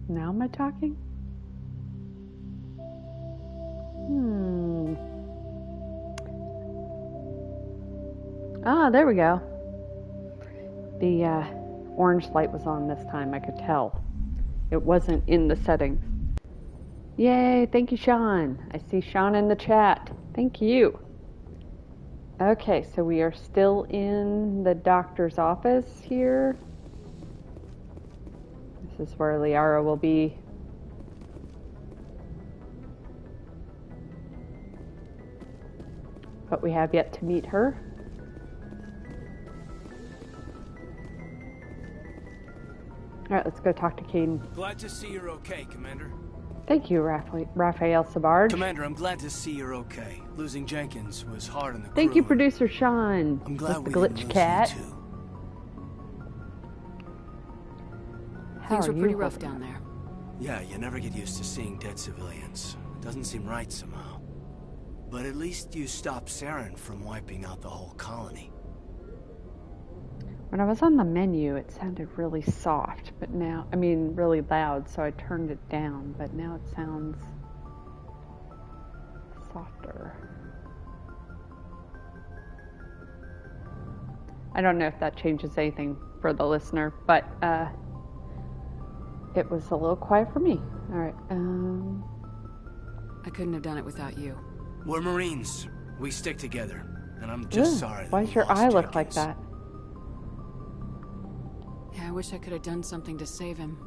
Now am I talking? Ah, there we go. The orange light was on this time, I could tell. It wasn't in the settings. Yay, thank you, Sean. I see Sean in the chat. Thank you. Okay, so we are still in the doctor's office here. This is where Liara will be. But we have yet to meet her. Alright, let's go talk to Caden. Glad to see you're okay, Commander. Thank you, Raphael Sabard. Commander, I'm glad to see you're okay. Losing Jenkins was hard on the crew. Thank you, producer Sean. I'm glad the we glitch didn't lose cat. you too. Things were pretty rough down there. Yeah, you never get used to seeing dead civilians. It doesn't seem right somehow. But at least you stopped Saren from wiping out the whole colony. When I was on the menu, it sounded really soft, but now, I mean, really loud, so I turned it down, but now it sounds softer. I don't know if that changes anything for the listener, but it was a little quiet for me. All right. I couldn't have done it without you. We're Marines. We stick together. And I'm just sorry that why we does your lost eye look like Jenkins. that? Yeah, I wish I could have done something to save him.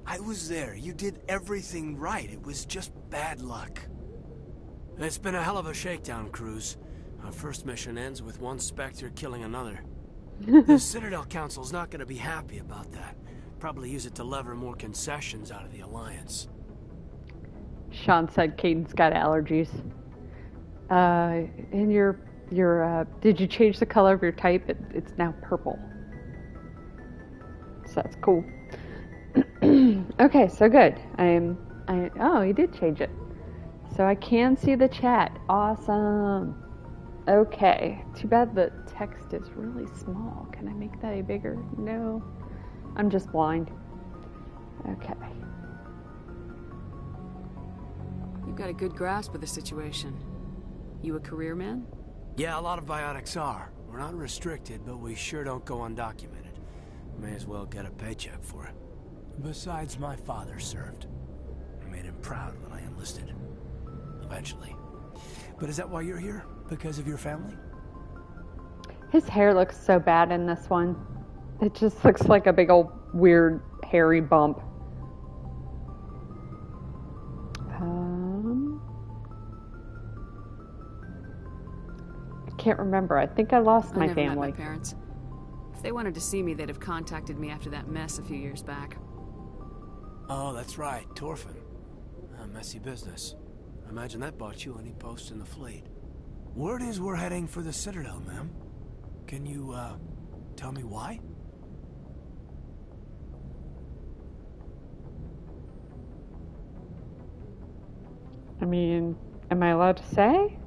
I was there. You did everything right. It was just bad luck. It's been a hell of a shakedown cruise. Our first mission ends with one Spectre killing another. The Citadel Council's not going to be happy about that. Probably use it to lever more concessions out of the Alliance. Sean said Caden's got allergies. And did you change the color of your type? It's now purple. So that's cool. Okay, so good. Oh, he did change it. So I can see the chat. Awesome. Okay. Too bad the text is really small. Can I make that any bigger? No. I'm just blind. Okay. You've got a good grasp of the situation. You a career man? Yeah, a lot of biotics are. We're not restricted, but we sure don't go undocumented. May as well get a paycheck for it. Besides, my father served. I made him proud when I enlisted. Eventually. But is that why you're here? Because of your family? His hair looks so bad in this one. It just looks like a big old weird hairy bump. I can't remember. I think I lost my family. Met my parents. If they wanted to see me, they'd have contacted me after that mess a few years back. Oh, that's right. Torfin. A messy business. I imagine that bought you any post in the fleet. Word is we're heading for the Citadel, ma'am. Can you, tell me why? I mean, am I allowed to say?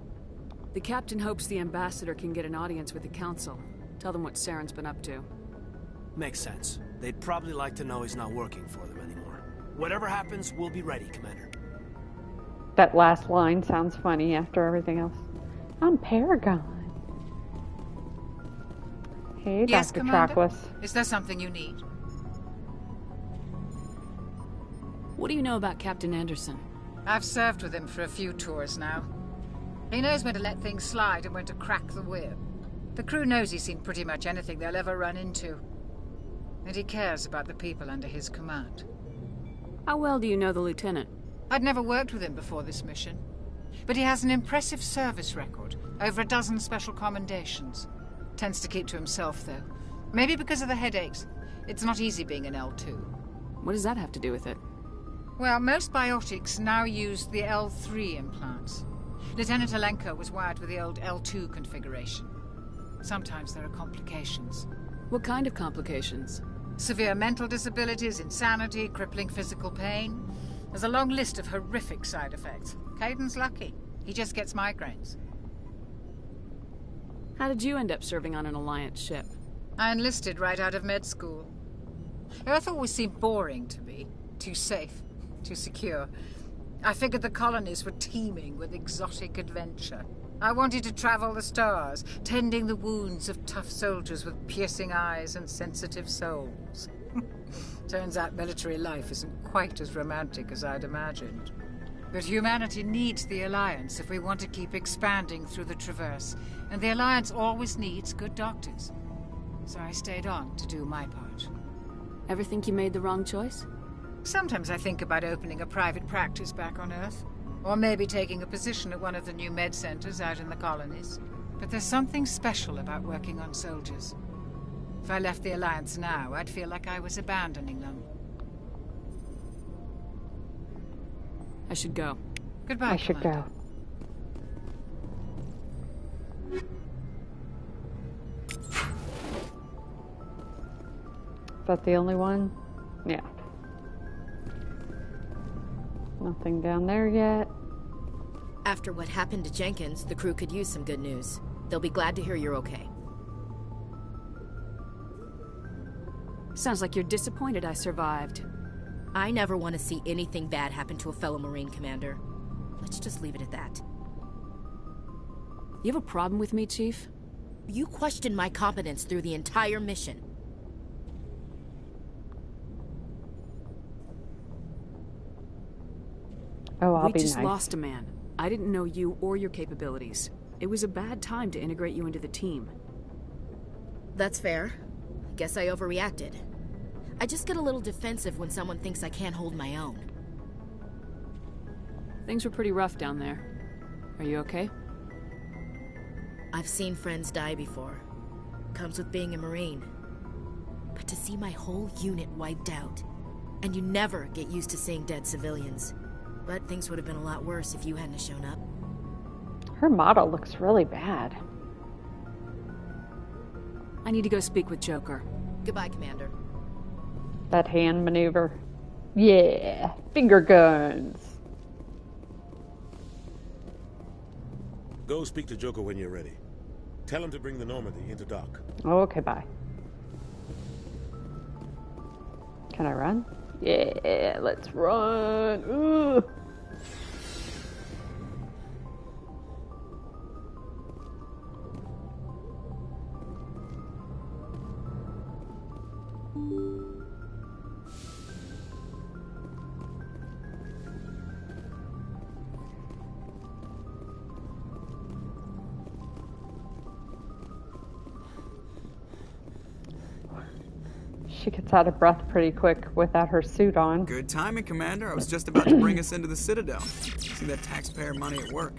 The captain hopes the ambassador can get an audience with the council. Tell them what Saren's been up to. Makes sense. They'd probably like to know he's not working for them anymore. Whatever happens, we'll be ready, Commander. That last line sounds funny after everything else. I'm Paragon. Hey, Yes, Dr. Commander? Trackless. Is there something you need? What do you know about Captain Anderson? I've served with him for a few tours now. He knows when to let things slide and when to crack the whip. The crew knows he's seen pretty much anything they'll ever run into. And he cares about the people under his command. How well do you know the lieutenant? I'd never worked with him before this mission. But he has an impressive service record. Over a dozen special commendations. Tends to keep to himself, though. Maybe because of the headaches. It's not easy being an L2. What does that have to do with it? Well, most biotics now use the L3 implants. Lieutenant Alenko was wired with the old L2 configuration. Sometimes there are complications. What kind of complications? Severe mental disabilities, insanity, crippling physical pain. There's a long list of horrific side effects. Caden's lucky. He just gets migraines. How did you end up serving on an Alliance ship? I enlisted right out of med school. Earth always seemed boring to me. Too safe, too secure. I figured the colonies were teeming with exotic adventure. I wanted to travel the stars, tending the wounds of tough soldiers with piercing eyes and sensitive souls. Turns out military life isn't quite as romantic as I'd imagined. But humanity needs the Alliance if we want to keep expanding through the Traverse, and the Alliance always needs good doctors. So I stayed on to do my part. Ever think you made the wrong choice? Sometimes I think about opening a private practice back on Earth. Or maybe taking a position at one of the new med centers out in the colonies. But there's something special about working on soldiers. If I left the Alliance now, I'd feel like I was abandoning them. I should go. Goodbye, I should Commander. go. Is that the only one? Yeah. Nothing down there yet. After what happened to Jenkins, the crew could use some good news. They'll be glad to hear you're okay. Sounds like you're disappointed I survived. I never want to see anything bad happen to a fellow Marine commander. Let's just leave it at that. You have a problem with me, Chief? You questioned my competence through the entire mission. Oh, I'll We be just nice. lost a man. I didn't know you or your capabilities. It was a bad time to integrate you into the team. That's fair. I guess I overreacted. I just get a little defensive when someone thinks I can't hold my own. Things were pretty rough down there. Are you okay? I've seen friends die before. Comes with being a Marine. But to see my whole unit wiped out, and you never get used to seeing dead civilians. But things would have been a lot worse if you hadn't shown up. Her model looks really bad. I need to go speak with Joker. Goodbye, Commander. That hand maneuver. Yeah, finger guns. Go speak to Joker when you're ready. Tell him to bring the Normandy into dock. Okay, bye. Can I run? Yeah, let's run. Ooh. She gets out of breath pretty quick without her suit on. Good timing, Commander. I was just about to bring us into the Citadel. See that taxpayer money at work.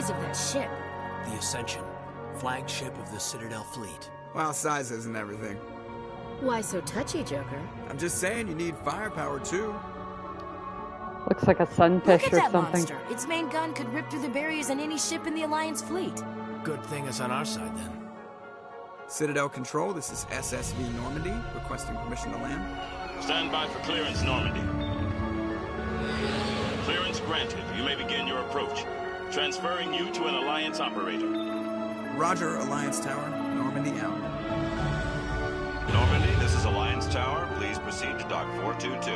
Of that ship. The Ascension, flagship of the Citadel fleet. Well, size isn't everything. Why so touchy, Joker? I'm just saying you need firepower too. Looks like a sunfish Look at or that something. monster. Its main gun could rip through the barriers in any ship in the Alliance fleet. Good thing it's on our side then. Citadel Control, this is SSV Normandy, requesting permission to land. Stand by for clearance, Normandy. Clearance granted. You may begin your approach. Transferring you to an Alliance operator. Roger, Alliance Tower. Normandy out. Normandy, this is Alliance Tower. Please proceed to Dock 422.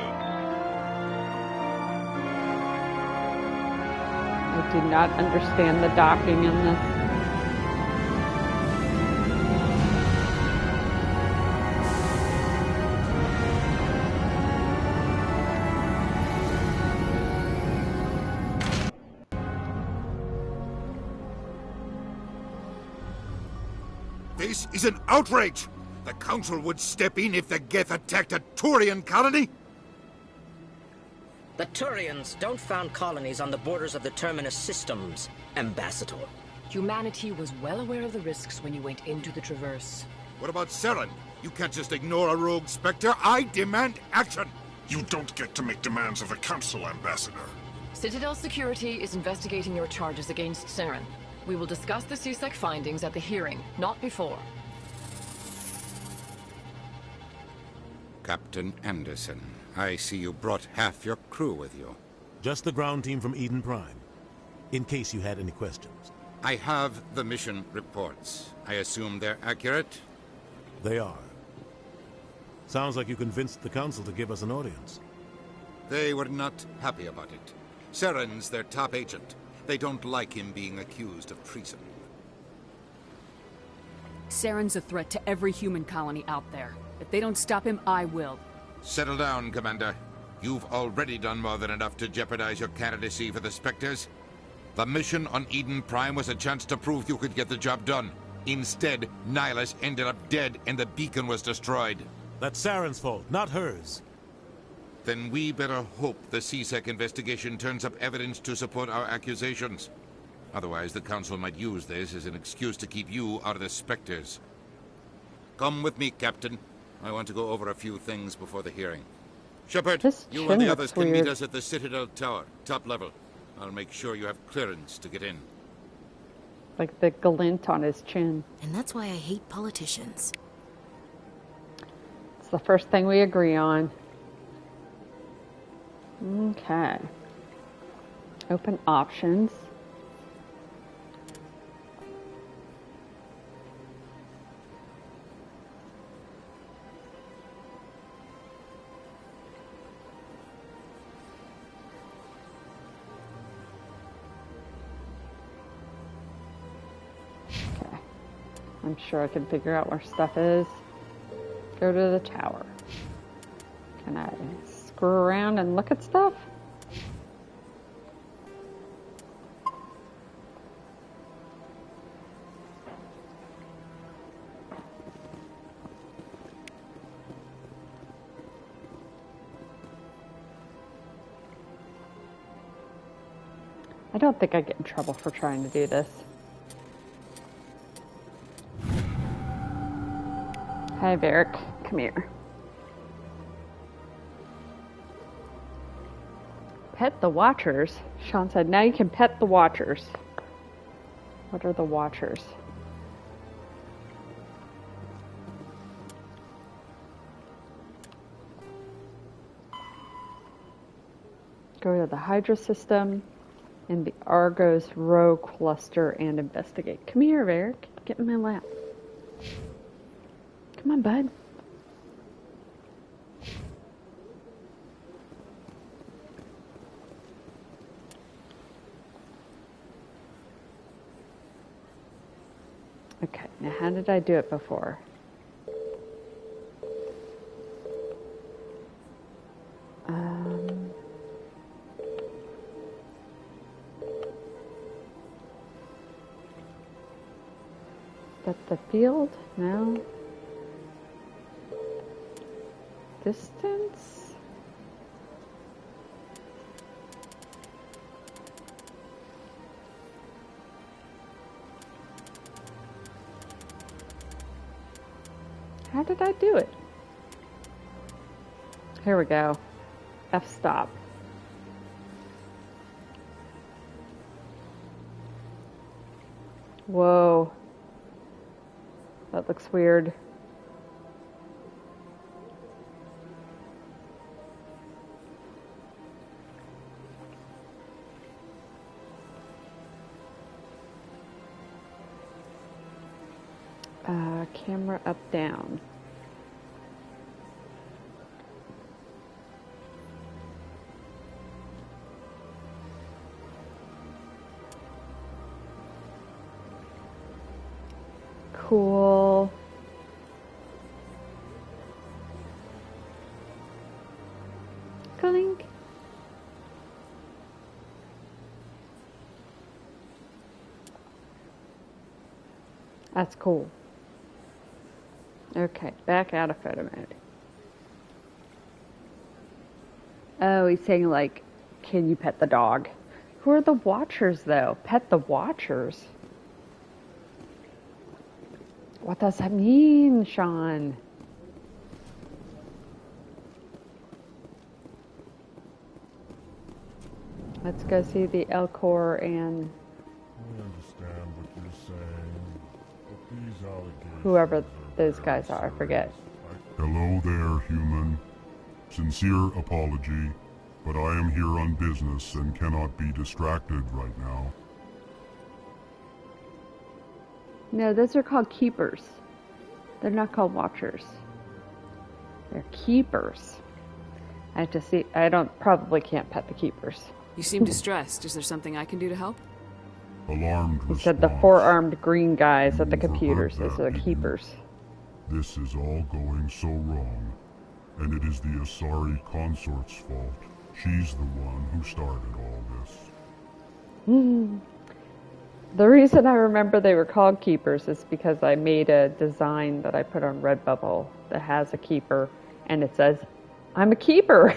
I do not understand the docking in this. This is an outrage! The Council would step in if the Geth attacked a Turian colony? The Turians don't found colonies on the borders of the Terminus systems, Ambassador. Humanity was well aware of the risks when you went into the Traverse. What about Saren? You can't just ignore a rogue Spectre. I demand action! You don't get to make demands of the Council, Ambassador. Citadel Security is investigating your charges against Saren. We will discuss the CSEC findings at the hearing, not before. Captain Anderson, I see you brought half your crew with you. Just the ground team from Eden Prime, in case you had any questions. I have the mission reports. I assume they're accurate? They are. Sounds like you convinced the Council to give us an audience. They were not happy about it. Saren's their top agent. They don't like him being accused of treason. Saren's a threat to every human colony out there. If they don't stop him, I will. Settle down, Commander. You've already done more than enough to jeopardize your candidacy for the Spectres. The mission on Eden Prime was a chance to prove you could get the job done. Instead, Nihilus ended up dead and the beacon was destroyed. That's Saren's fault, not hers. Then we better hope the CSEC investigation turns up evidence to support our accusations. Otherwise, the Council might use this as an excuse to keep you out of the Spectres. Come with me, Captain. I want to go over a few things before the hearing. Shepard, you and the others can meet us at the Citadel Tower, top level. I'll make sure you have clearance to get in. Like the glint on his chin. And that's why I hate politicians. It's the first thing we agree on. Okay. Open options. Okay. I'm sure I can figure out where stuff is. Go to the tower. Can I screw around and look at stuff? I don't think I get in trouble for trying to do this. Hi, Varric. Come here. Pet the Watchers? Sean said, now you can pet the Watchers. What are the Watchers? Go to the Hydra system and the Argos row cluster and investigate. Come here, Varric. Get in my lap. Come on, bud. Okay, now how did I do it before? That the field? No. Distance? How did I do it? Here we go. F-stop. Whoa. That looks weird. Camera up, down. Cool. Clink. That's cool. Okay, back out of photo mode. Oh, he's saying like, can you pet the dog? Who are the Watchers though? Pet the Watchers? What does that mean, Sean? Let's go see the Elcor and I understand what you're saying, but these allegations whoever those guys are, I forget. Hello there, human. Sincere apology, but I am here on business and cannot be distracted right now. No, those are called keepers. They're not called watchers. They're keepers. I have to see. Probably can't pet the keepers. You seem distressed. Is there something I can do to help? Alarmed He said the four-armed green guys at the computers. Those are the keepers. This is all going so wrong, and it is the Asari consort's fault. She's the one who started all this. The reason I remember they were called keepers is because I made a design that I put on Redbubble that has a keeper, and it says, "I'm a keeper."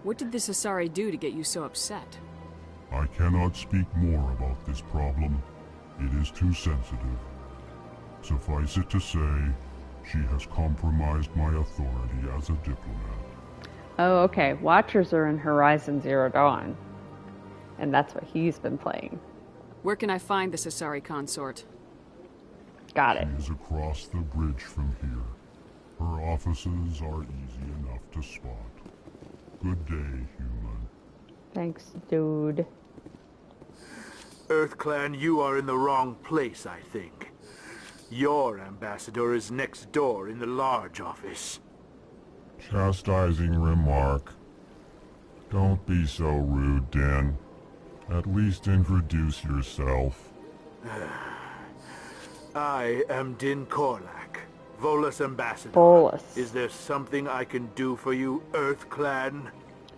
What did this Asari do to get you so upset? I cannot speak more about this problem. It is too sensitive. Suffice it to say, she has compromised my authority as a diplomat. Oh, okay. Watchers are in Horizon Zero Dawn. And that's what he's been playing. Where can I find this Asari consort? Got it. She is across the bridge from here. Her offices are easy enough to spot. Good day, human. Thanks, dude. EarthClan, you are in the wrong place, I think. Your ambassador is next door in the large office. Chastising remark. Don't be so rude, Din. At least introduce yourself. I am Din Korlak, Volus ambassador. Volus. Is there something I can do for you, EarthClan?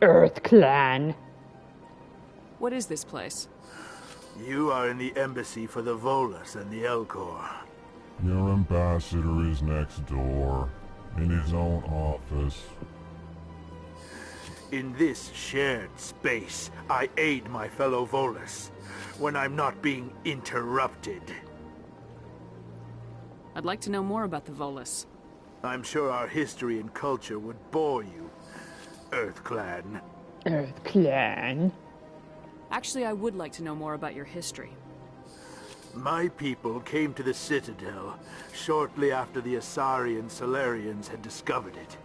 EarthClan. What is this place? You are in the embassy for the Volus and the Elcor. Your ambassador is next door, in his own office. In this shared space, I aid my fellow Volus when I'm not being interrupted. I'd like to know more about the Volus. I'm sure our history and culture would bore you, EarthClan. EarthClan? Actually, I would like to know more about your history. My people came to the Citadel shortly after the Asari and Solarians had discovered it.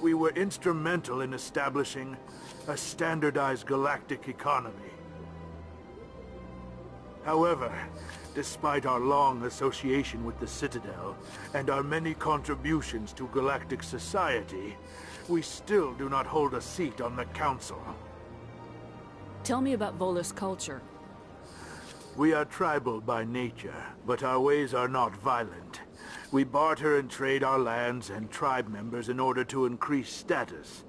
We were instrumental in establishing a standardized galactic economy. However, despite our long association with the Citadel and our many contributions to galactic society, we still do not hold a seat on the Council. Tell me about Volus culture. We are tribal by nature, but our ways are not violent. We barter and trade our lands and tribe members in order to increase status.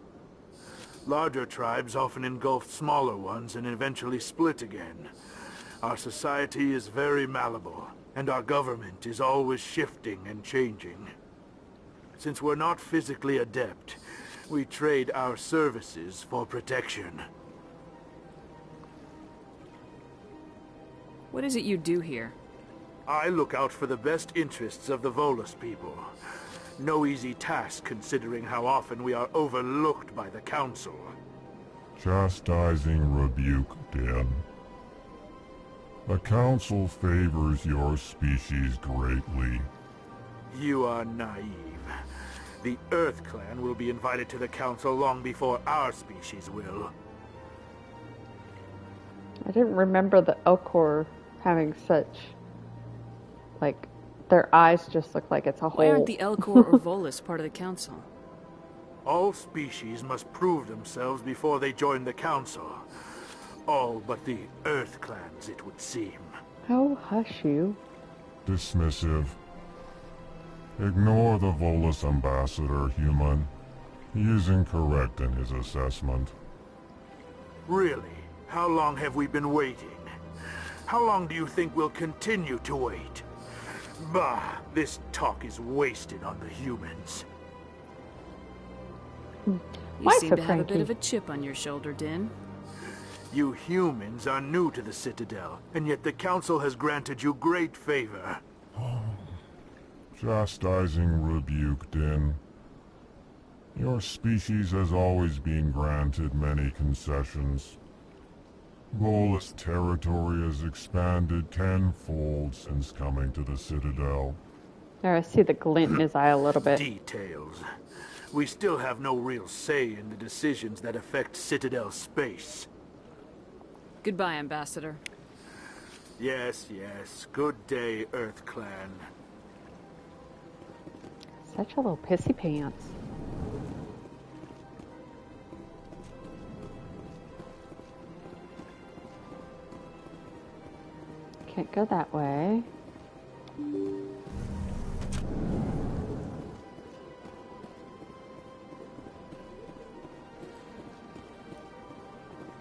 Larger tribes often engulf smaller ones and eventually split again. Our society is very malleable, and our government is always shifting and changing. Since we're not physically adept, we trade our services for protection. What is it you do here? I look out for the best interests of the Volus people. No easy task considering how often we are overlooked by the Council. Chastising rebuke, Din. The Council favors your species greatly. You are naive. The EarthClan will be invited to the Council long before our species will. I didn't remember the Elcor having such, like, their eyes just look like it's a hole. Why aren't the Elcor or Volus part of the Council? All species must prove themselves before they join the Council. All but the EarthClans, it would seem. Oh, hush you. Dismissive. Ignore the Volus ambassador, human. He is incorrect in his assessment. Really? How long have we been waiting? How long do you think we'll continue to wait? Bah, this talk is wasted on the humans. You Why seem so to have a bit cranky? of a chip on your shoulder, Din. You humans are new to the Citadel, and yet the Council has granted you great favor. Chastising rebuke, Din. Your species has always been granted many concessions. Volus territory has expanded tenfold since coming to the Citadel. There, I see the glint in his eye a little bit. Details. We still have no real say in the decisions that affect Citadel space. Goodbye, Ambassador. Yes, yes. Good day, Earth Clan. Such a little pissy pants. Can't go that way.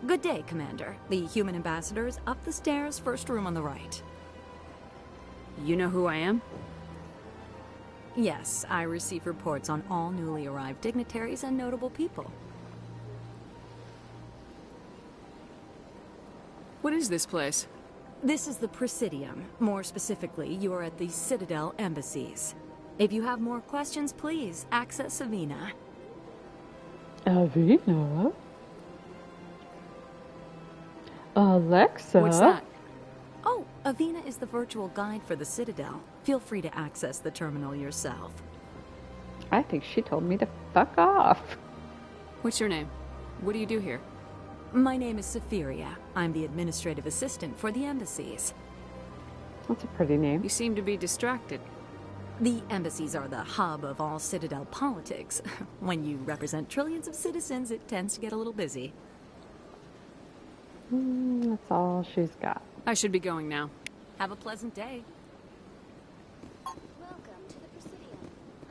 Good day, Commander. The human ambassador is up the stairs, first room on the right. You know who I am? Yes, I receive reports on all newly arrived dignitaries and notable people. What is this place? This is the Presidium. More specifically, you are at the Citadel embassies. If you have more questions, please access Avina. Avina? Alexa? What's that? Oh, Avina is the virtual guide for the Citadel. Feel free to access the terminal yourself. I think she told me to fuck off. What's your name? What do you do here? My name is Saphiria. I'm the administrative assistant for the embassies. That's a pretty name. You seem to be distracted. The embassies are the hub of all Citadel politics. When you represent trillions of citizens, it tends to get a little busy. That's all she's got. I should be going now. Have a pleasant day. Welcome to the Presidium.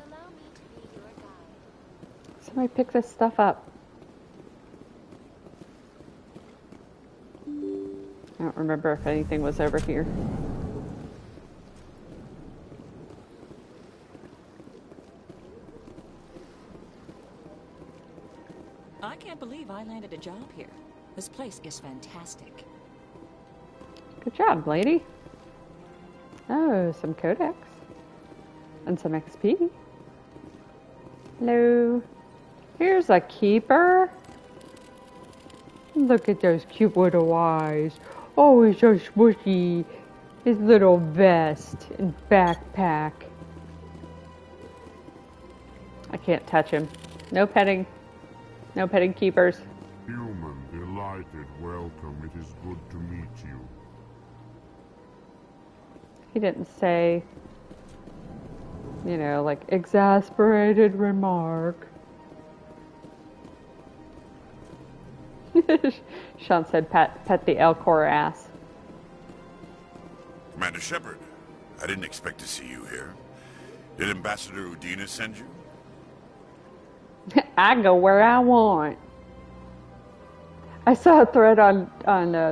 Allow me to be your guide. Somebody pick this stuff up. I don't remember if anything was over here. I can't believe I landed a job here. This place is fantastic. Good job, lady. Oh, some codex. And some XP. Hello. Here's a keeper. Look at those cute little eyes. Oh, he's so smushy. His little vest and backpack. I can't touch him. No petting. No petting keepers. Human, delighted welcome. It is good to meet you. He didn't say, you know, like, exasperated remark. Sean said, pet the Elcor ass. Commander Shepard, I didn't expect to see you here. Did Ambassador Udina send you? I go where I want. I saw a thread on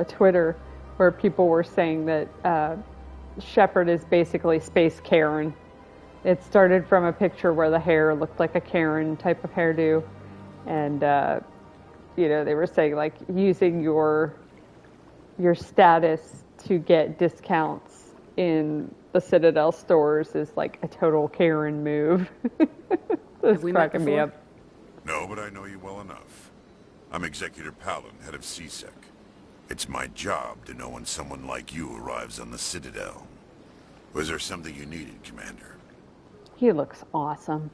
Twitter where people were saying that Shepard is basically Space Karen. It started from a picture where the hair looked like a Karen type of hairdo, and you know, they were saying like using your status to get discounts in the Citadel stores is like a total Karen move. It's cracking me up. No, but I know you well enough. I'm Executor Palin, head of CSEC. It's my job to know when someone like you arrives on the Citadel. Was there something you needed, Commander? He looks awesome.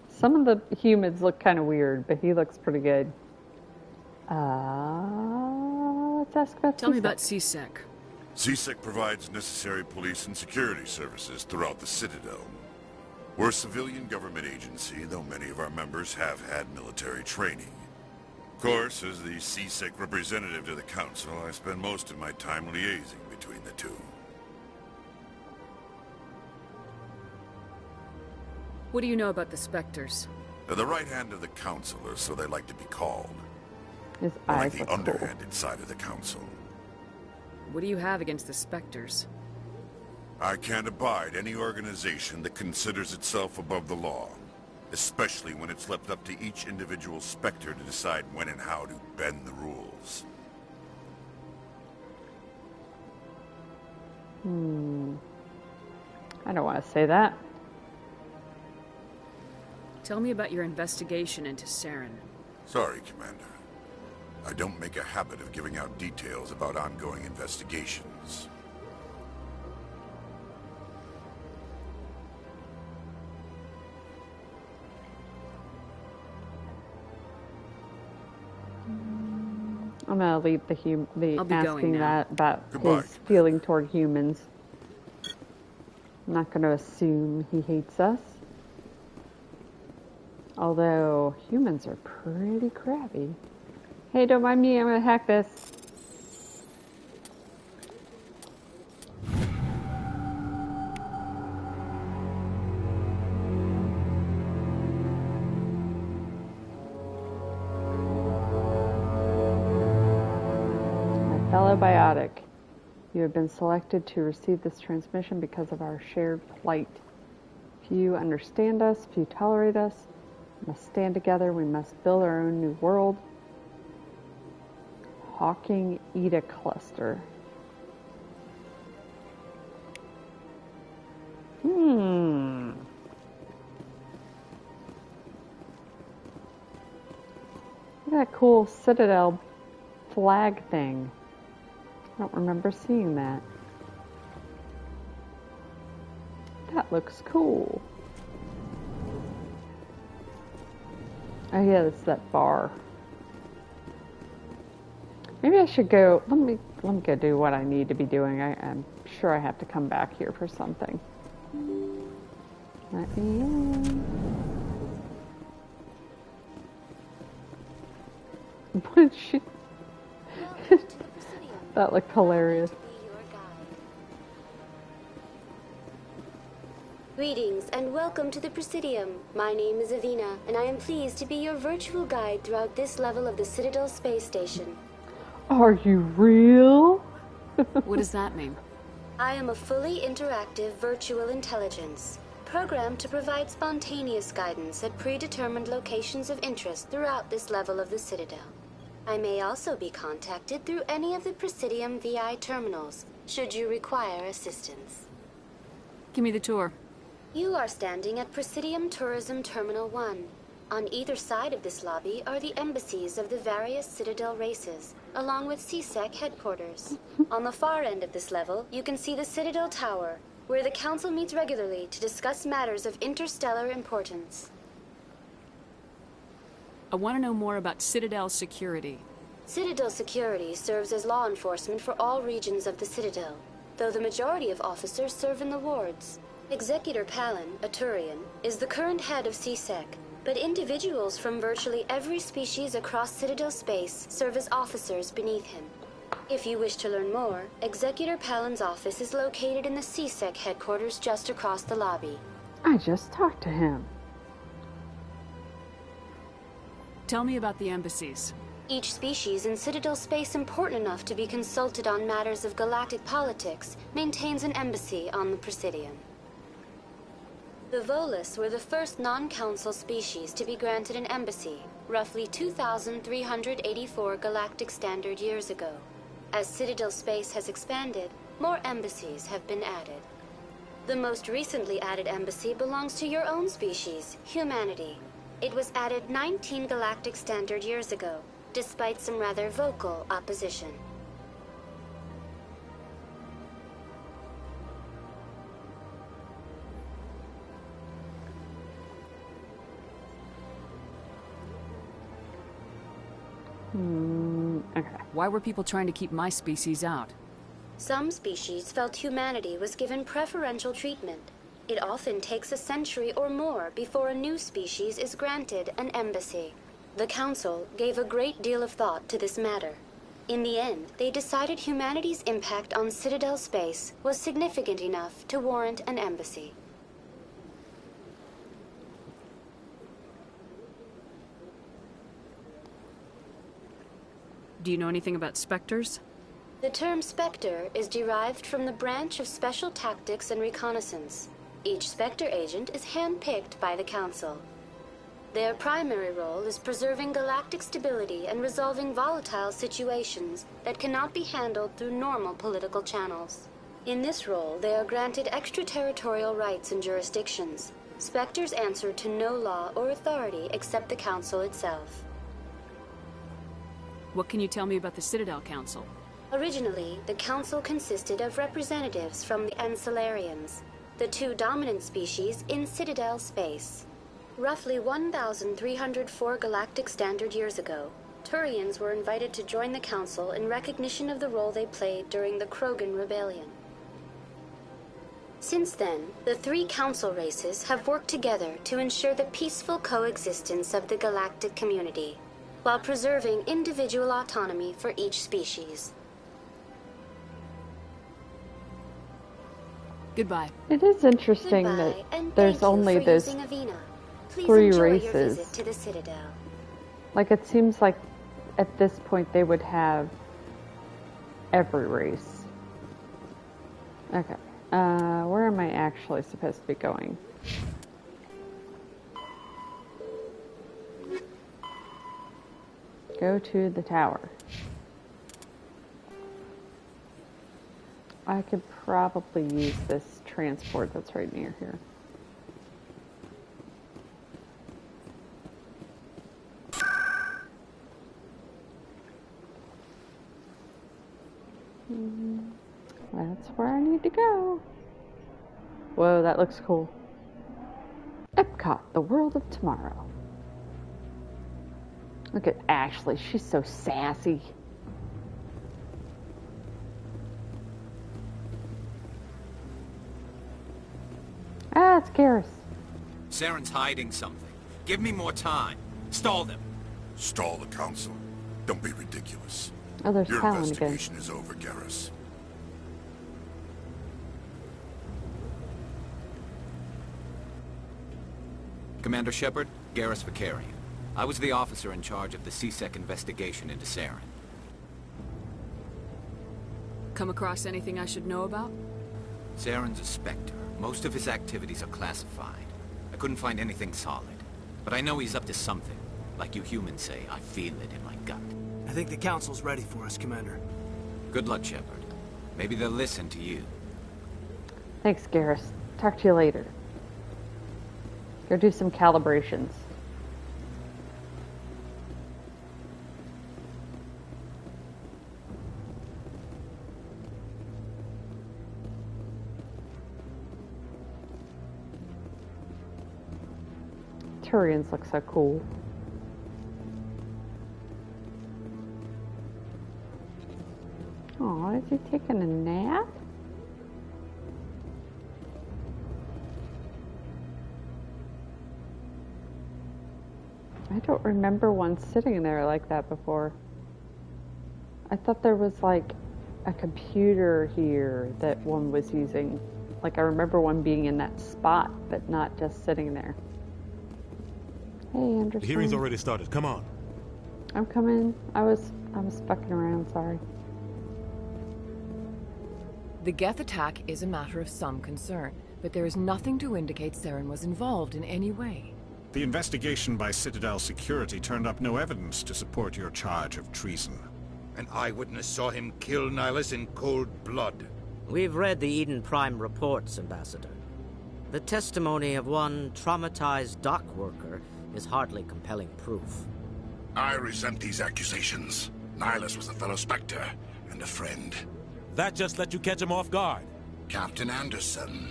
Some of the humans look kind of weird, but he looks pretty good. Let's ask about Tell me about CSEC. CSEC provides necessary police and security services throughout the Citadel. We're a civilian government agency, though many of our members have had military training. Of course, as the CSEC representative to the Council, I spend most of my time liaising between the two. What do you know about the Spectres? They're the right hand of the Council, or so they like to be called. His Or eyes like the look cool. underhanded side of the Council. What do you have against the Spectres? I can't abide any organization that considers itself above the law, especially when it's left up to each individual Spectre to decide when and how to bend the rules. I don't want to say that. Tell me about your investigation into Saren. Sorry, Commander. I don't make a habit of giving out details about ongoing investigations. I'm gonna leave the I'll be going asking now. that about Goodbye. his feeling toward humans. I'm not gonna assume he hates us. Although humans are pretty crabby. Hey, don't mind me, I'm gonna hack this. Fellow Biotic, you have been selected to receive this transmission because of our shared plight. Few understand us, few tolerate us. We must stand together, we must build our own new world. Hawking Eta Cluster. Look at that cool Citadel flag thing. I don't remember seeing that. That looks cool. Oh yeah, that's that bar. Maybe I should go. Let me go do what I need to be doing. I'm sure I have to come back here for something. Let me in. What did she? That looked hilarious. Greetings and welcome to the Presidium. My name is Avina, and I am pleased to be your virtual guide throughout this level of the Citadel space station. Are you real? What does that mean? I am a fully interactive virtual intelligence, programmed to provide spontaneous guidance at predetermined locations of interest throughout this level of the Citadel. I may also be contacted through any of the Presidium VI terminals, should you require assistance. Give me the tour. You are standing at Presidium Tourism Terminal 1. On either side of this lobby are the embassies of the various Citadel races, along with CSEC headquarters. On the far end of this level, you can see the Citadel Tower, where the Council meets regularly to discuss matters of interstellar importance. I want to know more about Citadel security. Citadel security serves as law enforcement for all regions of the Citadel, though the majority of officers serve in the wards. Executor Palin, a Turian, is the current head of CSEC, but individuals from virtually every species across Citadel space serve as officers beneath him. If you wish to learn more, Executor Palin's office is located in the CSEC headquarters just across the lobby. I just talked to him. Tell me about the embassies. Each species in Citadel space important enough to be consulted on matters of galactic politics maintains an embassy on the Presidium. The Volus were the first non-council species to be granted an embassy, roughly 2,384 galactic standard years ago. As Citadel space has expanded, more embassies have been added. The most recently added embassy belongs to your own species, humanity. It was added 19 galactic standard years ago, despite some rather vocal opposition. Okay. Why were people trying to keep my species out? Some species felt humanity was given preferential treatment. It often takes a century or more before a new species is granted an embassy. The Council gave a great deal of thought to this matter. In the end, they decided humanity's impact on Citadel space was significant enough to warrant an embassy. Do you know anything about Spectres? The term Spectre is derived from the branch of Special Tactics and Reconnaissance. Each Spectre agent is hand-picked by the Council. Their primary role is preserving galactic stability and resolving volatile situations that cannot be handled through normal political channels. In this role, they are granted extraterritorial rights and jurisdictions, Spectres answer to no law or authority except the Council itself. What can you tell me about the Citadel Council? Originally, the Council consisted of representatives from the Ancillarians, the two dominant species in Citadel space. Roughly 1,304 galactic standard years ago, Turians were invited to join the Council in recognition of the role they played during the Krogan Rebellion. Since then, the three Council races have worked together to ensure the peaceful coexistence of the galactic community, while preserving individual autonomy for each species. Goodbye. It is interesting that there's only those 3 races. To the Citadel. Like, it seems like at this point they would have every race. Okay. Where am I actually supposed to be going? Go to the tower. I could probably use this transport that's right near here. That's where I need to go. Whoa, that looks cool. Epcot, the world of tomorrow. Look at Ashley, she's so sassy. Ah, it's Garrus. Saren's hiding something. Give me more time. Stall them. Stall the Council. Don't be ridiculous. Oh, there's Your Talon investigation again. is over, Garrus. Commander Shepard, Garrus Vicarian. I was the officer in charge of the C-Sec investigation into Saren. Come across anything I should know about? Saren's a Spectre. Most of his activities are classified. I couldn't find anything solid. But I know he's up to something. Like you humans say, I feel it in my gut. I think the Council's ready for us, Commander. Good luck, Shepard. Maybe they'll listen to you. Thanks, Garrus. Talk to you later. Go do some calibrations. Turians look so cool. Oh, is he taking a nap? I don't remember one sitting there like that before. I thought there was like a computer here that one was using. Like I remember one being in that spot, but not just sitting there. Hey, Anderson. The hearing's already started. Come on. I'm coming. I was fucking around, sorry. The Geth attack is a matter of some concern, but there is nothing to indicate Saren was involved in any way. The investigation by Citadel Security turned up no evidence to support your charge of treason. An eyewitness saw him kill Nihilus in cold blood. We've read the Eden Prime reports, Ambassador. The testimony of one traumatized dock worker is hardly compelling proof. I resent these accusations. Nihilus was a fellow Spectre and a friend. That just let you catch him off guard. Captain Anderson,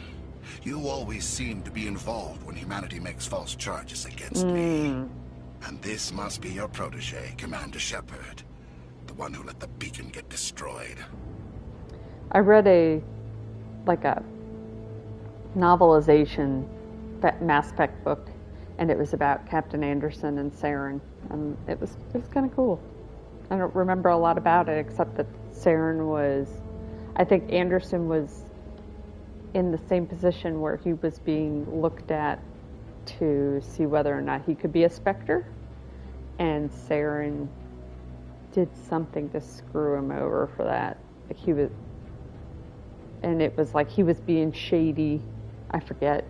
you always seem to be involved when humanity makes false charges against me. And this must be your protege, Commander Shepard. The one who let the beacon get destroyed. I read a novelization Mass Spec book, and it was about Captain Anderson and Saren, and it was kind of cool. I don't remember a lot about it except that Saren was, I think Anderson was in the same position where he was being looked at to see whether or not he could be a Spectre, and Saren did something to screw him over for that. Like he was, and it was like he was being shady. I forget.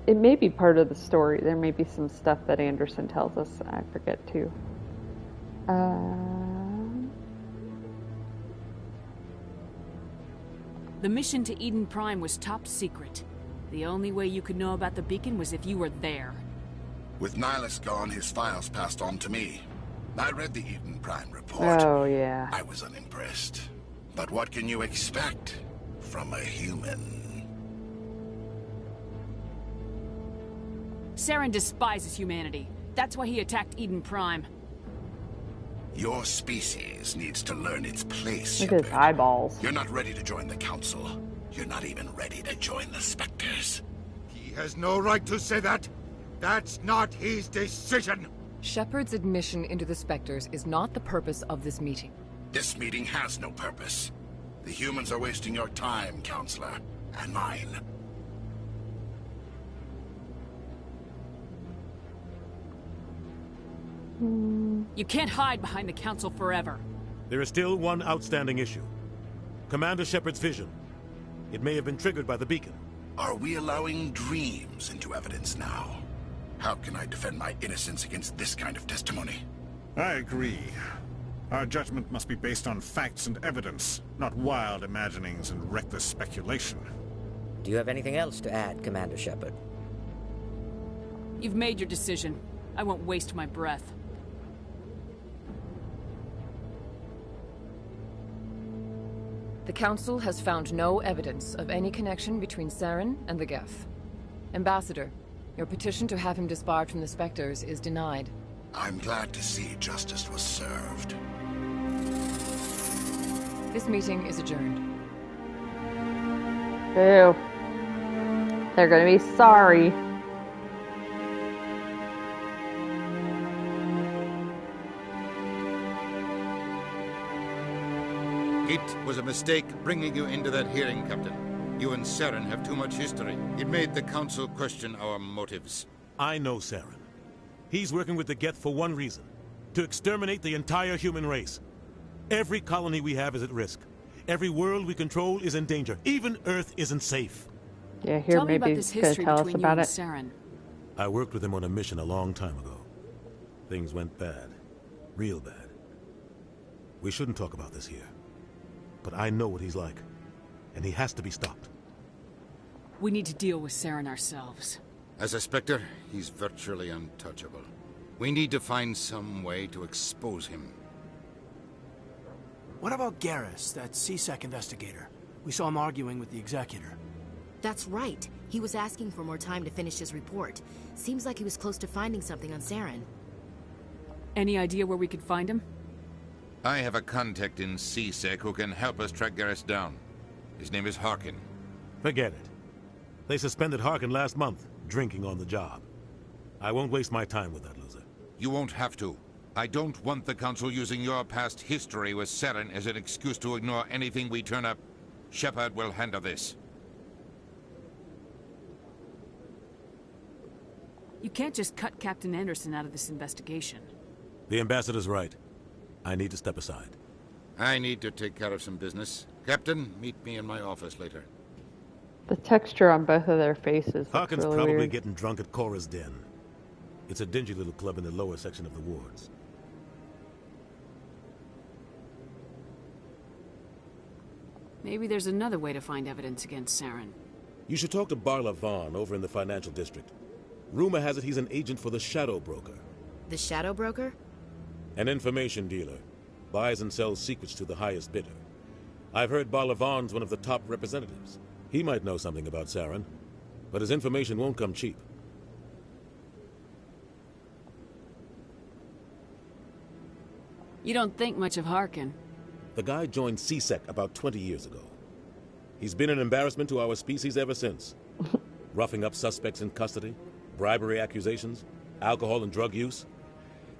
It may be part of the story. There may be some stuff that Anderson tells us. I forget too. The mission to Eden Prime was top secret. The only way you could know about the beacon was if you were there. With Nihilus gone, his files passed on to me. I read the Eden Prime report. Oh, yeah. I was unimpressed. But what can you expect from a human? Saren despises humanity. That's why he attacked Eden Prime. Your species needs to learn its place, Look at his eyeballs. You're not ready to join the Council. You're not even ready to join the Spectres. He has no right to say that. That's not his decision. Shepard's admission into the Spectres is not the purpose of this meeting. This meeting has no purpose. The humans are wasting your time, Counselor, and mine. You can't hide behind the Council forever. There is still one outstanding issue. Commander Shepard's vision. It may have been triggered by the beacon. Are we allowing dreams into evidence now? How can I defend my innocence against this kind of testimony? I agree. Our judgment must be based on facts and evidence, not wild imaginings and reckless speculation. Do you have anything else to add, Commander Shepard? You've made your decision. I won't waste my breath. The Council has found no evidence of any connection between Saren and the Geth. Ambassador, your petition to have him disbarred from the Spectres is denied. I'm glad to see justice was served. This meeting is adjourned. Boo. They're gonna be sorry. It was a mistake bringing you into that hearing, Captain. You and Saren have too much history. It made the Council question our motives. I know Saren. He's working with the Geth for one reason. To exterminate the entire human race. Every colony we have is at risk. Every world we control is in danger. Even Earth isn't safe. Yeah, here Tell me maybe about this he's gonna history tell us between you about and it. Saren. I worked with him on a mission a long time ago. Things went bad. Real bad. We shouldn't talk about this here. But I know what he's like. And he has to be stopped. We need to deal with Saren ourselves. As a Spectre, he's virtually untouchable. We need to find some way to expose him. What about Garrus, that CSEC investigator? We saw him arguing with the Executor. That's right. He was asking for more time to finish his report. Seems like he was close to finding something on Saren. Any idea where we could find him? I have a contact in CSEC who can help us track Garrus down. His name is Harkin. Forget it. They suspended Harkin last month, drinking on the job. I won't waste my time with that loser. You won't have to. I don't want the Council using your past history with Saren as an excuse to ignore anything we turn up. Shepard will handle this. You can't just cut Captain Anderson out of this investigation. The ambassador's right. I need to step aside. I need to take care of some business. Captain, meet me in my office later. The texture on both of their faces looks Harkin's really probably weird. getting drunk at Cora's Den. It's a dingy little club in the lower section of the wards. Maybe there's another way to find evidence against Saren. You should talk to Barla Vaughn over in the financial district. Rumor has it he's an agent for the Shadow Broker. The Shadow Broker? An information dealer. Buys and sells secrets to the highest bidder. I've heard Barla Vaughn's one of the top representatives. He might know something about Saren, but his information won't come cheap. You don't think much of Harkin. The guy joined CSEC about 20 years ago. He's been an embarrassment to our species ever since. Roughing up suspects in custody, bribery accusations, alcohol and drug use.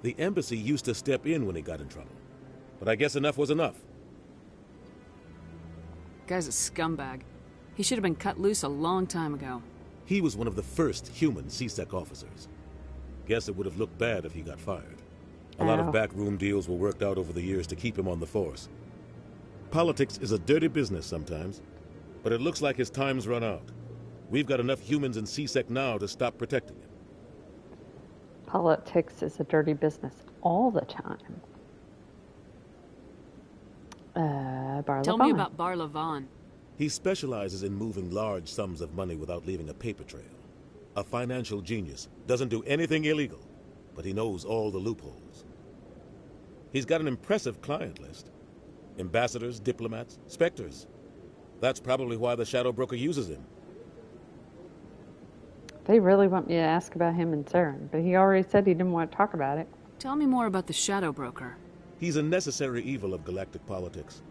The embassy used to step in when he got in trouble. But I guess enough was enough. Guy's a scumbag. He should have been cut loose a long time ago. He was one of the first human CSEC officers. Guess it would have looked bad if he got fired. A lot of backroom deals were worked out over the years to keep him on the force. Politics is a dirty business sometimes, but it looks like his time's run out. We've got enough humans in CSEC now to stop protecting him. Politics is a dirty business all the time. Tell me about Barla Vaughn. He specializes in moving large sums of money without leaving a paper trail. A financial genius, doesn't do anything illegal, but he knows all the loopholes. He's got an impressive client list. Ambassadors, diplomats, specters. That's probably why the Shadow Broker uses him. They really want me to ask about him and Saren, but he already said he didn't want to talk about it. Tell me more about the Shadow Broker. He's a necessary evil of galactic politics.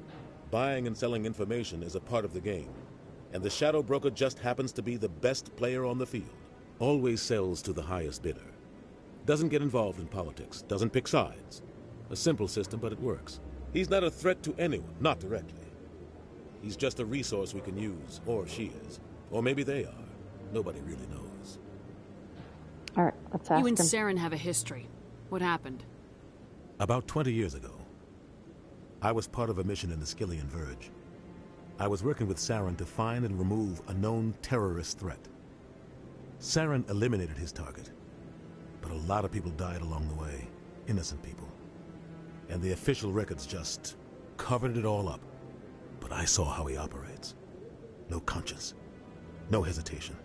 Buying and selling information is a part of the game, and the Shadow Broker just happens to be the best player on the field. Always sells to the highest bidder. Doesn't get involved in politics, doesn't pick sides. A simple system, but it works. He's not a threat to anyone, not directly. He's just a resource we can use, or she is. Or maybe they are. Nobody really knows. All right, let's ask him. You and Saren have a history. What happened? About 20 years ago, I was part of a mission in the Skillian Verge. I was working with Saren to find and remove a known terrorist threat. Saren eliminated his target, but a lot of people died along the way, innocent people. And the official records just covered it all up. But I saw how he operates. No conscience, no hesitation.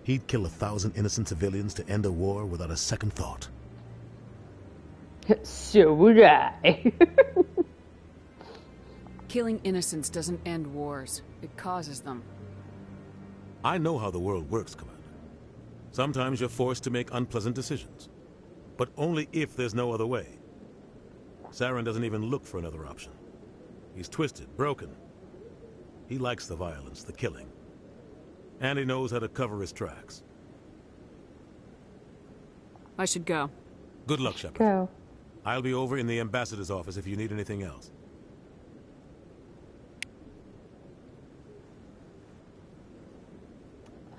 He'd kill 1,000 innocent civilians to end a war without a second thought. So would I. Killing innocents doesn't end wars. It causes them. I know how the world works, Commander. Sometimes you're forced to make unpleasant decisions. But only if there's no other way. Saren doesn't even look for another option. He's twisted, broken. He likes the violence, the killing. And he knows how to cover his tracks. I should go. Good luck, Shepard. Go. I'll be over in the ambassador's office if you need anything else.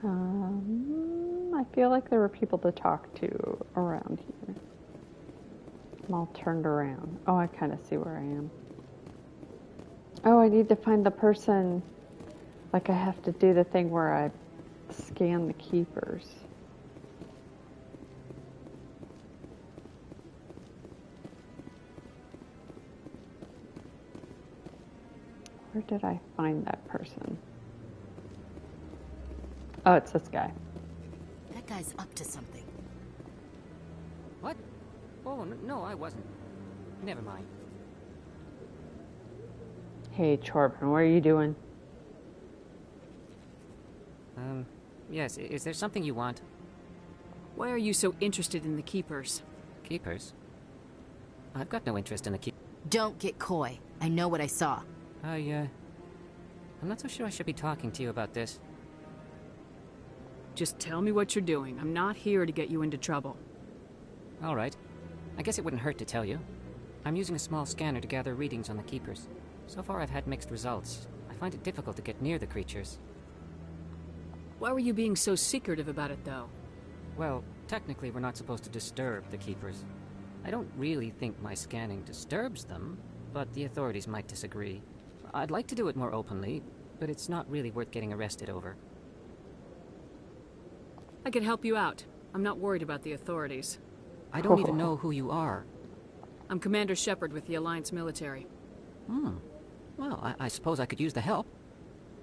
I feel like there were people to talk to around here. I'm all turned around. Oh, I kind of see where I am. Oh, I need to find the person. Like I have to do the thing where I scan the keepers. Where did I find that person? Oh, it's this guy. That guy's up to something. What? Oh, no, I wasn't. Never mind. Hey, Chorbin, what are you doing? Yes, is there something you want? Why are you so interested in the Keepers? Keepers? I've got no interest in the Keepers. Don't get coy. I know what I saw. I'm not so sure I should be talking to you about this. Just tell me what you're doing. I'm not here to get you into trouble. All right. I guess it wouldn't hurt to tell you. I'm using a small scanner to gather readings on the Keepers. So far I've had mixed results. I find it difficult to get near the creatures. Why were you being so secretive about it, though? Well, technically we're not supposed to disturb the Keepers. I don't really think my scanning disturbs them, but the authorities might disagree. I'd like to do it more openly, but it's not really worth getting arrested over. I can help you out. I'm not worried about the authorities. I don't even know who you are. I'm Commander Shepard with the Alliance military. Well, I suppose I could use the help.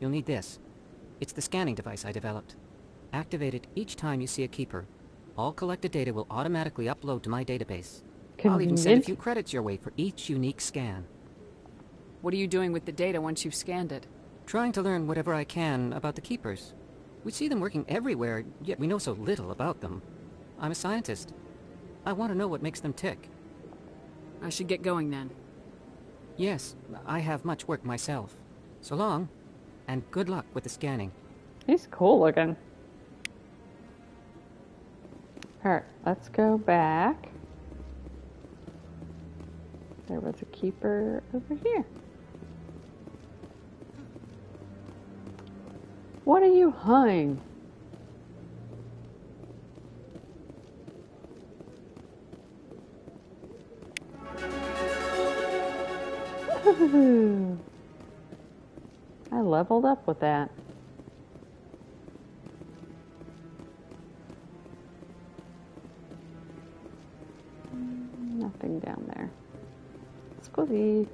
You'll need this. It's the scanning device I developed. Activate it each time you see a Keeper. All collected data will automatically upload to my database. I'll even send a few credits your way for each unique scan. What are you doing with the data once you've scanned it? Trying to learn whatever I can about the Keepers. We see them working everywhere, yet we know so little about them. I'm a scientist. I want to know what makes them tick. I should get going then. Yes, I have much work myself. So long, and good luck with the scanning. He's cool looking. Alright, let's go back. There was a Keeper over here. What are you hunting? I leveled up with that. Nothing down there. Squizzy.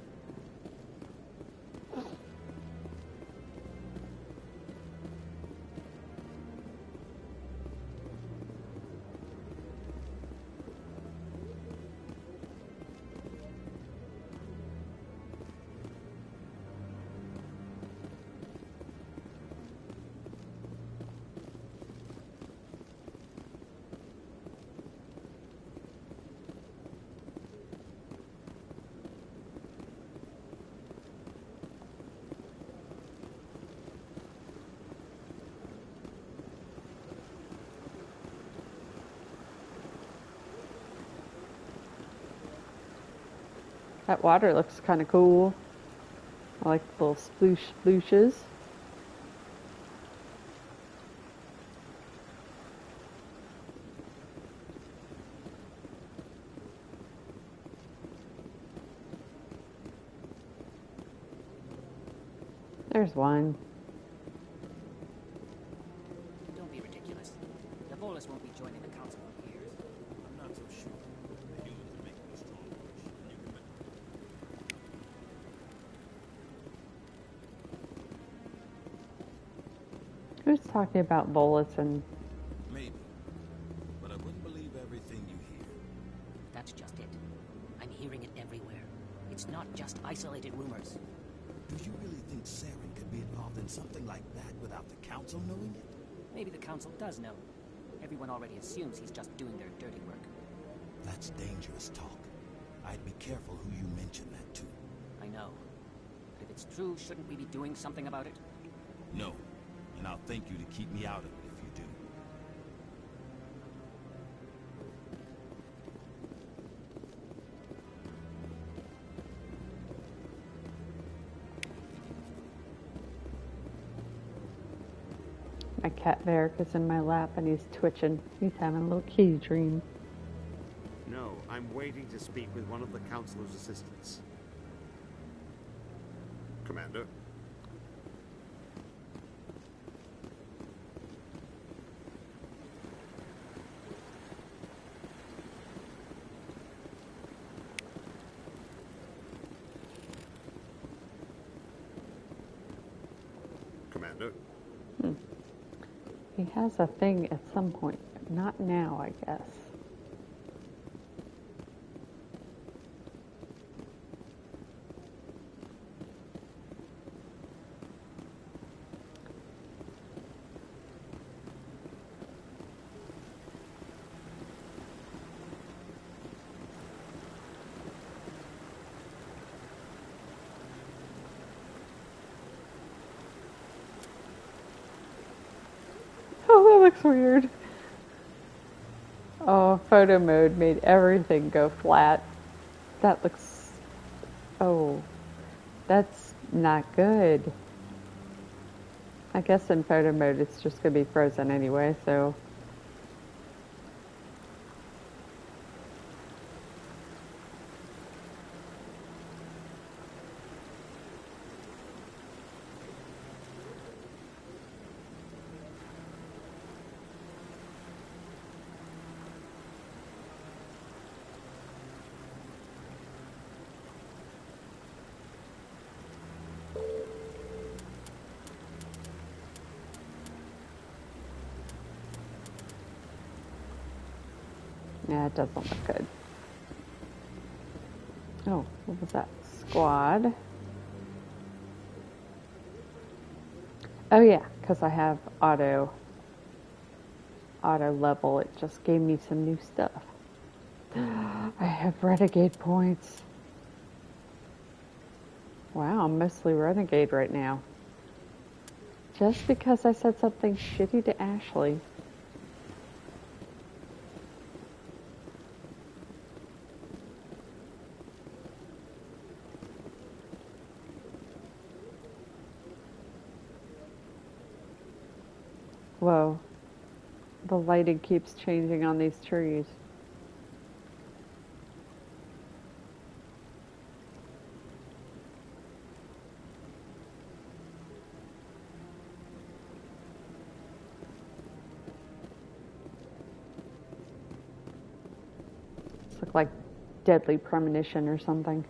That water looks kind of cool. I like the little splooshes. There's one. Don't be ridiculous. The Volus won't be joining the council for years. I'm not so sure. The humans are making a strong push, and you can bet. Who's talking about bullets and... Maybe. But I wouldn't believe everything you hear. That's just it. I'm hearing it everywhere. It's not just isolated rumors. Do you really think Saren could be involved in something like that without the Council knowing it? Maybe the council does know. Everyone already assumes he's just doing their dirty work. That's dangerous talk. I'd be careful who you mention that to. I know. But if it's true, shouldn't we be doing something about it? No. And I'll thank you to keep me out of it if you do. My cat Varric is in my lap and he's twitching. He's having a little kitty dream. No, I'm waiting to speak with one of the Councilor's assistants. Commander? Commander? He has a thing at some point, but not now, I guess. Oh, that looks weird. Oh, photo mode made everything go flat. That looks... Oh, that's not good. I guess in photo mode it's just going to be frozen anyway, so... Yeah, it doesn't look good. Oh, what was that? Squad. Oh yeah, because I have auto level. It just gave me some new stuff. I have renegade points. Wow, I'm mostly renegade right now. Just because I said something shitty to Ashley. Whoa. The lighting keeps changing on these trees. This looks like deadly premonition or something.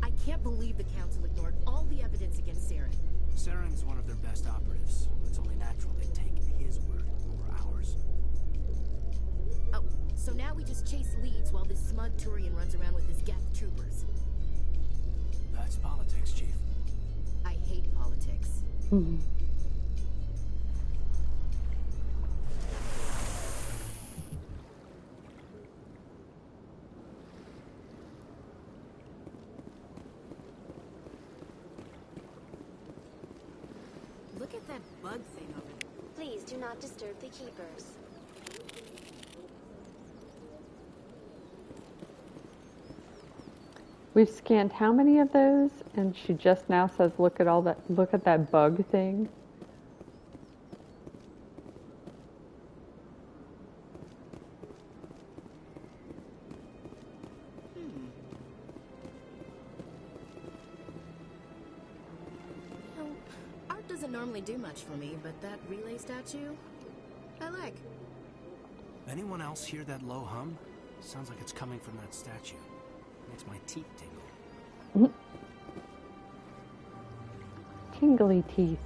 I can't believe the Council ignored all the evidence against Saren. Saren's one of their best operatives. It's only natural they take his word over ours. Oh, so now we just chase leads while this smug Turian runs around with his Geth troopers. That's politics, Chief. I hate politics. that bug thing over there? Please do not disturb the keepers. We've scanned how many of those? And she just now says, look at all that, look at that bug thing. You know, art doesn't normally do much for me, but that relay statue, I like. Anyone else hear that low hum? Sounds like it's coming from that statue. Makes my teeth tingle. Tingly teeth.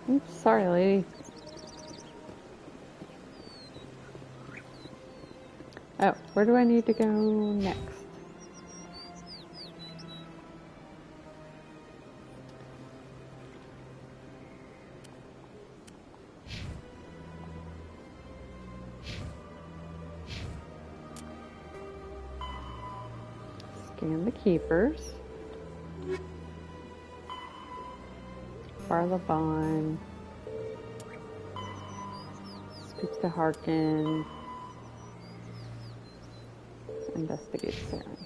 Oops, sorry, lady. Oh, where do I need to go next? Scan the keepers. Barlabon. Speak to Harkin. Investigate Saren.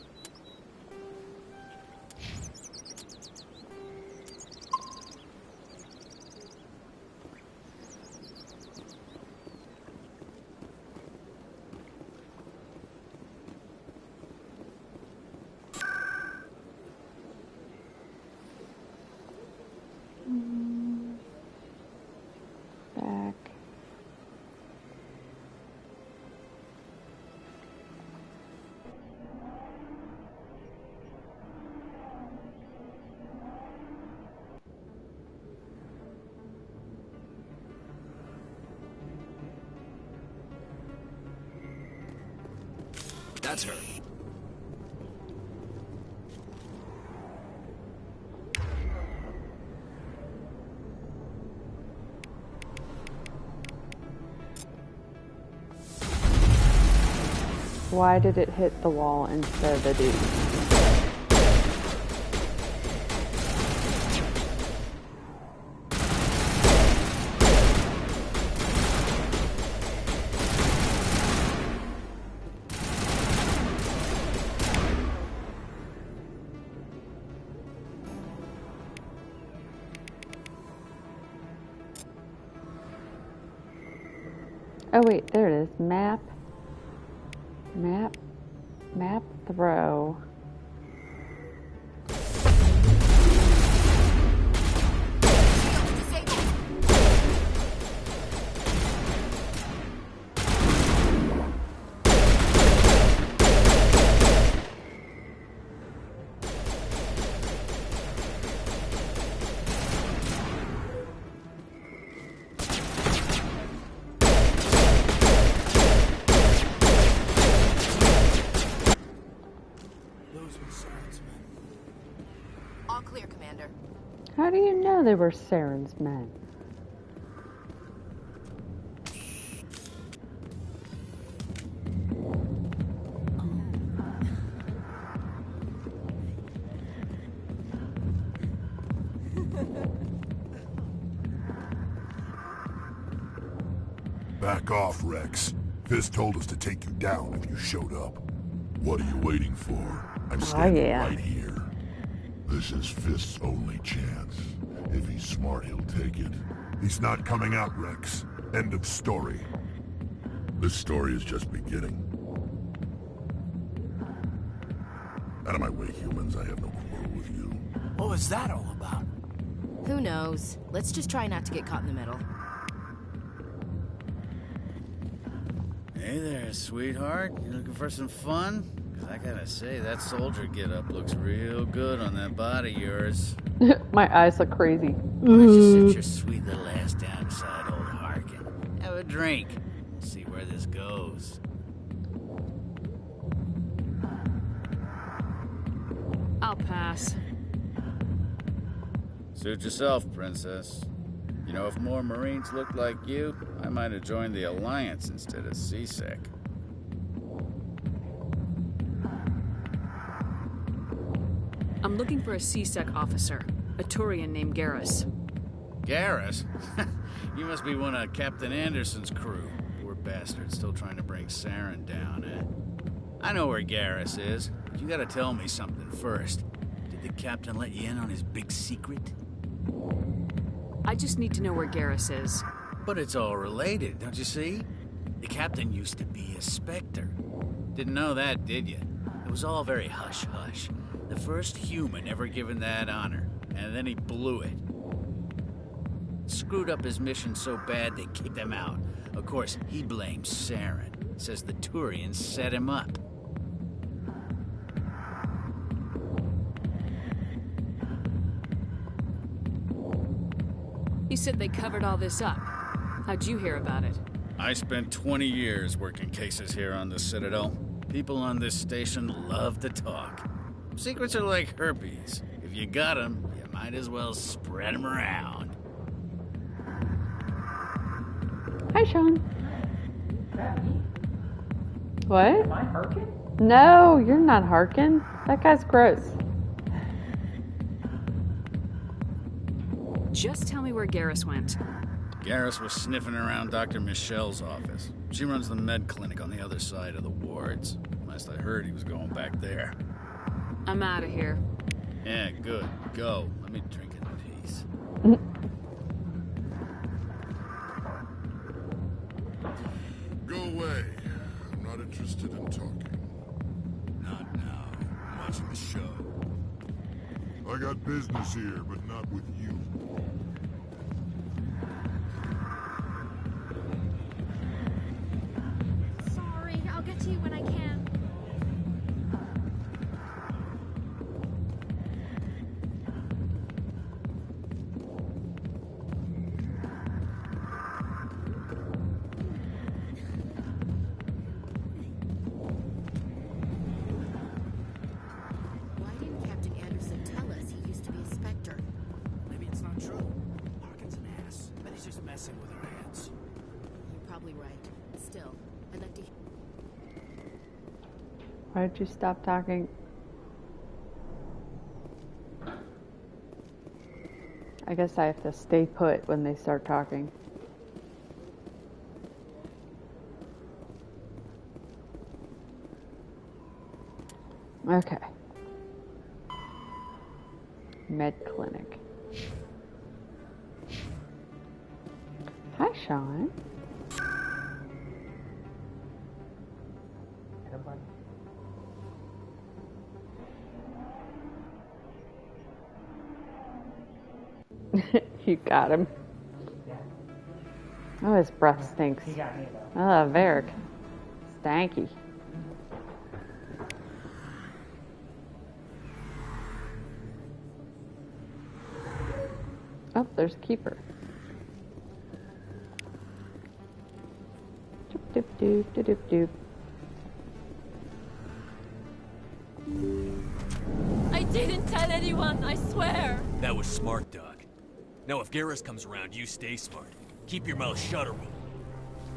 Back. That's her. Why did it hit the wall instead of the dude? Oh wait, there it is. Map. Map throw. All clear, Commander. How do you know they were Saren's men? Back off, Rex. Fist told us to take you down if you showed up. What are you waiting for? I'm standing right here. This is Fist's only chance. If he's smart, he'll take it. He's not coming out, Rex. End of story. This story is just beginning. Out of my way, humans. I have no quarrel with you. What was that all about? Who knows? Let's just try not to get caught in the middle. Hey there, sweetheart. You looking for some fun? 'Cause I gotta say, that soldier getup looks real good on that body of yours. My eyes look crazy. Why don't you sit your sweet little ass down beside old Harkin? Have a drink. See where this goes. I'll pass. Suit yourself, Princess. You know, if more Marines looked like you, I might have joined the Alliance instead of CSEC. I'm looking for a CSEC officer, a Turian named Garrus. Garrus? You must be one of Captain Anderson's crew. Poor bastard, still trying to bring Saren down, eh? I know where Garrus is, but you gotta tell me something first. Did the captain let you in on his big secret? I just need to know where Garrus is. But it's all related, don't you see? The captain used to be a Spectre. Didn't know that, did you? It was all very hush-hush. The first human ever given that honor, and then he blew it. Screwed up his mission so bad they kicked him out. Of course, he blames Saren. Says the Turians set him up. You said they covered all this up. How'd you hear about it? I spent 20 years working cases here on the Citadel. People on this station love to talk. Secrets are like herpes. If you got them, you might as well spread them around. Hi, Sean. What? Am I Harkin? No, you're not Harkin. That guy's gross. Just tell me where Garrus went. Garrus was sniffing around Dr. Michelle's office. She runs the med clinic on the other side of the wards. Last I heard, he was going back there. I'm out of here. Yeah, good. Go. Let me drink in peace. Go away. I'm not interested in talking. Not now. I'm watching the show. I got business here, but not with you. Sorry, I'll get to you when I can. Why didn't Captain Anderson tell us he used to be a Spectre? Maybe it's not true. Harkin's an ass. Bet he's just messing with our heads. You're probably right. Still, I'd like to... Why did you stop talking? I guess I have to stay put when they start talking. Okay. Med clinic. Hi, Sean. You got him. Oh, his breath stinks. He got me though. Oh, Varric. Stanky. Oh, there's a keeper. Doop doop doop doop doop. I didn't tell anyone, I swear. That was smart, Doc. Now if Garrus comes around, you stay smart. Keep your mouth shut or we'll...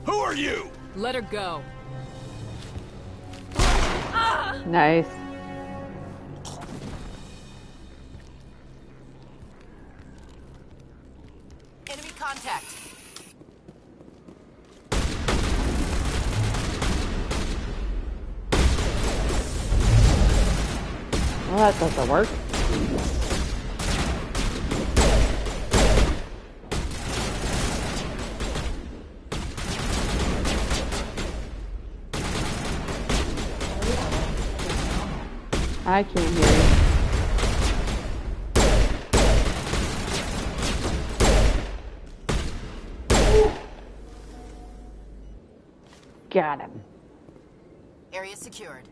Who are you? Let her go. Ah! Nice. Enemy contact. Well, that doesn't work. I can't hear you. Got him. Area secured.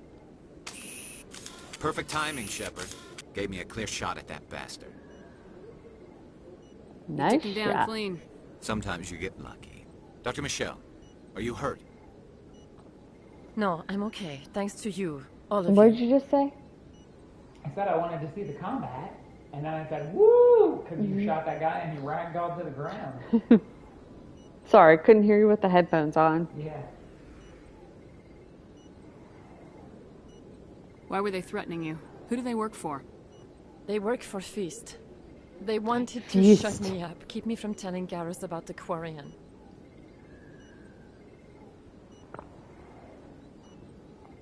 Perfect timing, Shepard. Gave me a clear shot at that bastard. Nice Took him down shot. clean. Sometimes you get lucky. Dr. Michelle, are you hurt? No, I'm okay. Thanks to you. All of What you. did you just say? I said I wanted to see the combat, And then I said, woo! Because you shot that guy and he ragdolled to the ground. Sorry, couldn't hear you with the headphones on. Yeah. Why were they threatening you? Who do they work for? They work for Feast. They wanted to Feast. shut me up, keep me from telling Garrus about the Quarian.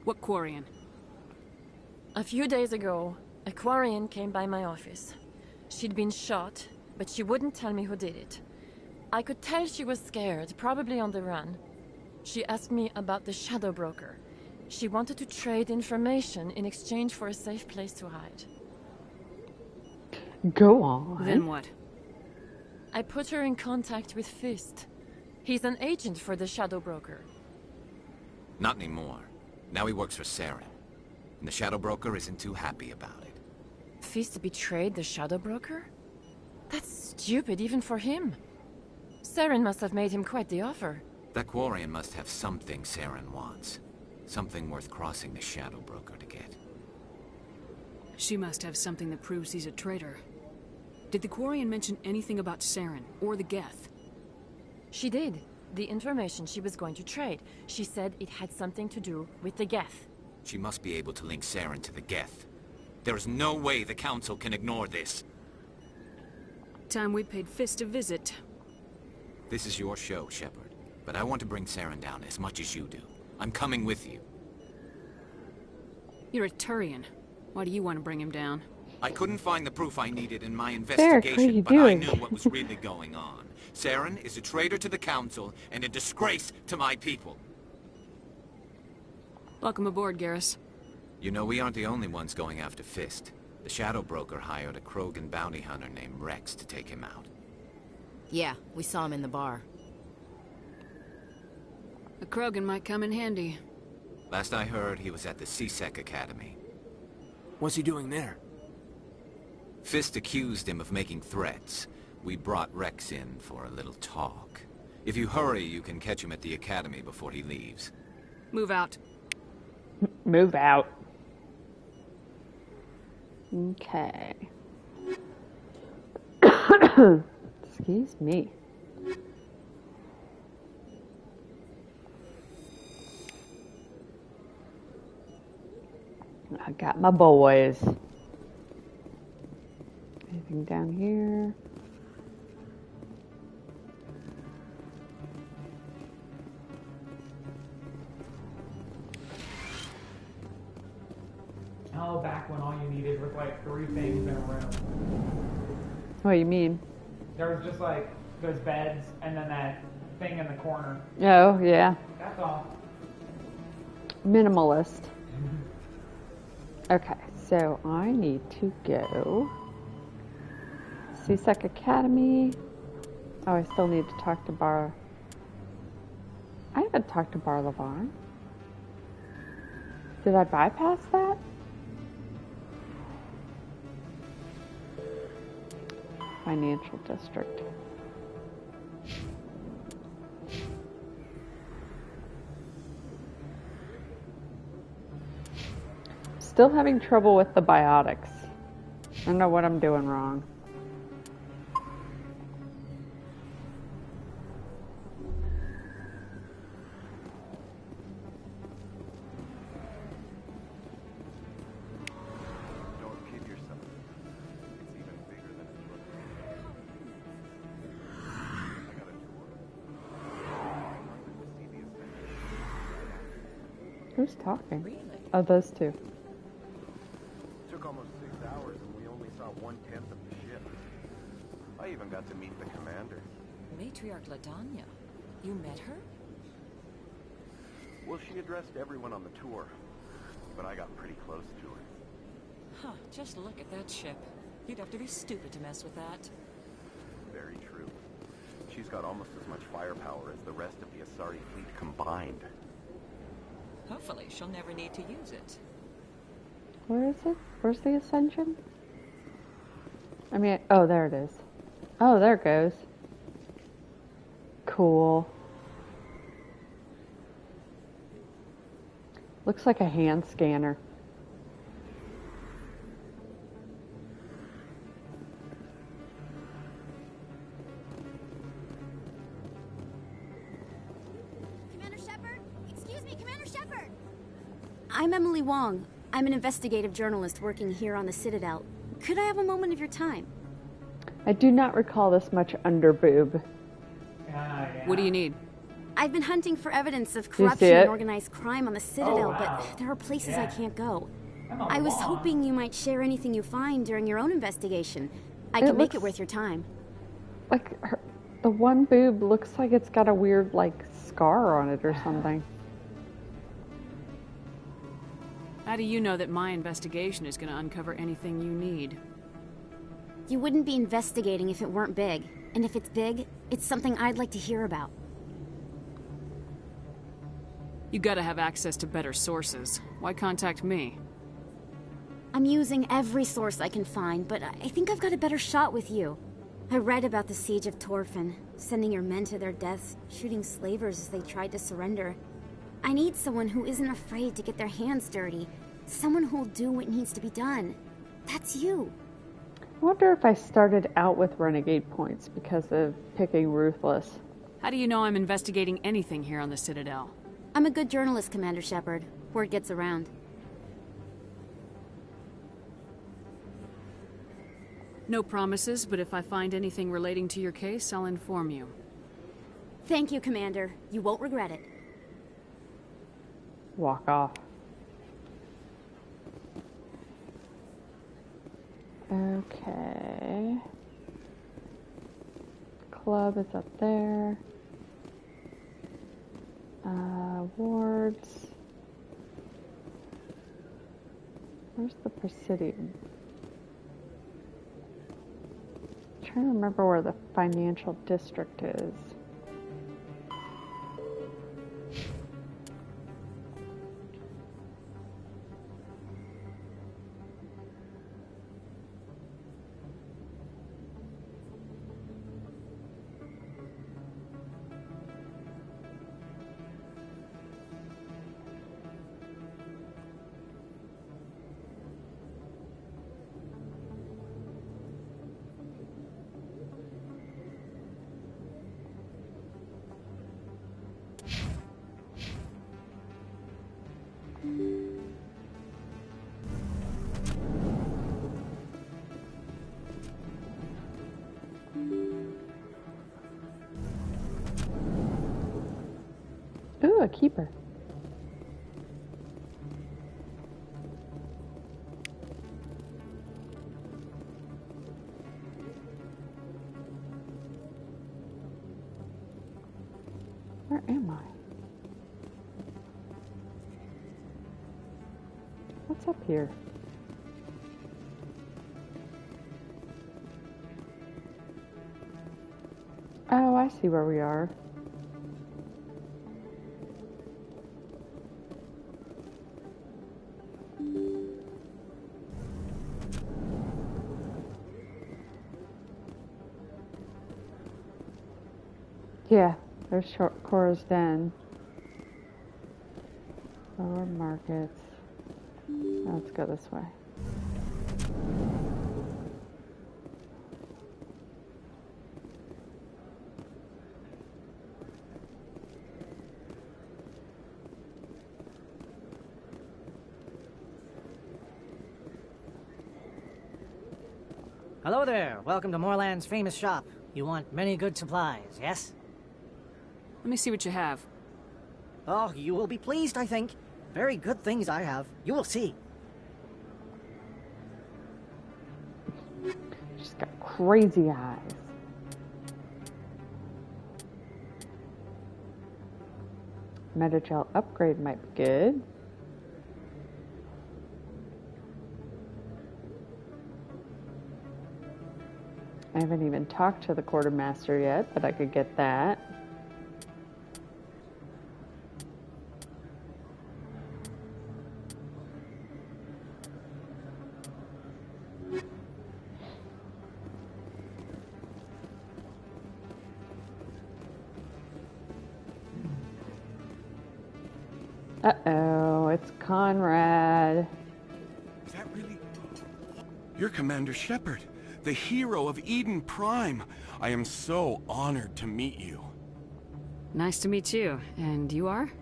What Quarian? A few days ago, a Quarian came by my office. She'd been shot, but she wouldn't tell me who did it. I could tell she was scared, probably on the run. She asked me about the Shadow Broker. She wanted to trade information in exchange for a safe place to hide. Go on. Then what? I put her in contact with Fist. He's an agent for the Shadow Broker. Not anymore. Now he works for Saren. And the Shadow Broker isn't too happy about it. Fist betrayed the Shadow Broker? That's stupid even for him. Saren must have made him quite the offer. That Quarian must have something Saren wants. Something worth crossing the Shadow Broker to get. She must have something that proves he's a traitor. Did the Quarian mention anything about Saren or the Geth? She did. The information she was going to trade. She said it had something to do with the Geth. She must be able to link Saren to the Geth. There is no way the Council can ignore this. Time we paid Fist a visit. This is your show, Shepard. But I want to bring Saren down as much as you do. I'm coming with you. You're a Turian. Why do you want to bring him down? I couldn't find the proof I needed in my Derek, what are investigation, you but I doing? knew what was really going on. Saren is a traitor to the Council and a disgrace to my people. Welcome aboard, Garrus. You know, we aren't the only ones going after Fist. The Shadow Broker hired a Krogan bounty hunter named Rex to take him out. Yeah, we saw him in the bar. A Krogan might come in handy. Last I heard, he was at the CSEC Academy. What's he doing there? Fist accused him of making threats. We brought Rex in for a little talk. If you hurry, you can catch him at the Academy before he leaves. Move out. Move out. Okay. Excuse me. I got my boys. Anything down here? Oh, back when all you needed was like 3 things in a room. What do you mean? There was just like those beds and then that thing in the corner. Oh, yeah. That's all. Minimalist. Okay, so I need to go CSEC Academy. Oh, I still need to talk to Bar. I haven't talked to Bar Levon. Did I bypass that? Financial district. Still having trouble with the biotics. I don't know what I'm doing wrong. Don't kid yourself. It's even bigger than it looks. I got a tour. Who's talking? Oh, those two. Took almost 6 hours and we only saw 1/10 of the ship. I even got to meet the commander. Matriarch Ladanya. You met her? Well, she addressed everyone on the tour, but I got pretty close to her. Huh, just look at that ship. You'd have to be stupid to mess with that. Very true. She's got almost as much firepower as the rest of the Asari fleet combined. Hopefully, she'll never need to use it. Where is it? Where's the Ascension? I mean, oh, there it is. Oh, there it goes. Cool. Looks like a hand scanner. I'm Emily Wong. I'm an investigative journalist working here on the Citadel. Could I have a moment of your time? I do not recall this much underboob. What do you need? I've been hunting for evidence of Do you see corruption and it? organized crime on the Citadel, but there are places I can't go. I was hoping you might share anything you find during your own investigation. I can make it worth your time. Like, the one boob looks like it's got a weird, like, scar on it or something. How do you know that my investigation is going to uncover anything you need? You wouldn't be investigating if it weren't big. And if it's big, it's something I'd like to hear about. You gotta have access to better sources. Why contact me? I'm using every source I can find, but I think I've got a better shot with you. I read about the siege of Torfin, sending your men to their deaths, shooting slavers as they tried to surrender. I need someone who isn't afraid to get their hands dirty. Someone who'll do what needs to be done. That's you. I wonder if I started out with renegade points because of picking Ruthless. How do you know I'm investigating anything here on the Citadel? I'm a good journalist, Commander Shepard. Word gets around. No promises, but if I find anything relating to your case, I'll inform you. Thank you, Commander. You won't regret it. Walk off. Okay. Club is up there. Wards. Where's the Presidium? I'm trying to remember where the financial district is. Ooh, a keeper. Where am I? What's up here? Oh, I see where we are. Yeah, there's Cora's Den. Lower Markets. Let's go this way. Hello there. Welcome to Moorland's famous shop. You want many good supplies, yes? Let me see what you have. Oh, you will be pleased, I think. Very good things I have. You will see. She's got crazy eyes. Metagel upgrade might be good. I haven't even talked to the quartermaster yet, but I could get that. Uh-oh, it's Conrad. Is that really... You're Commander Shepard, the hero of Eden Prime. I am so honored to meet you. Nice to meet you. And you are?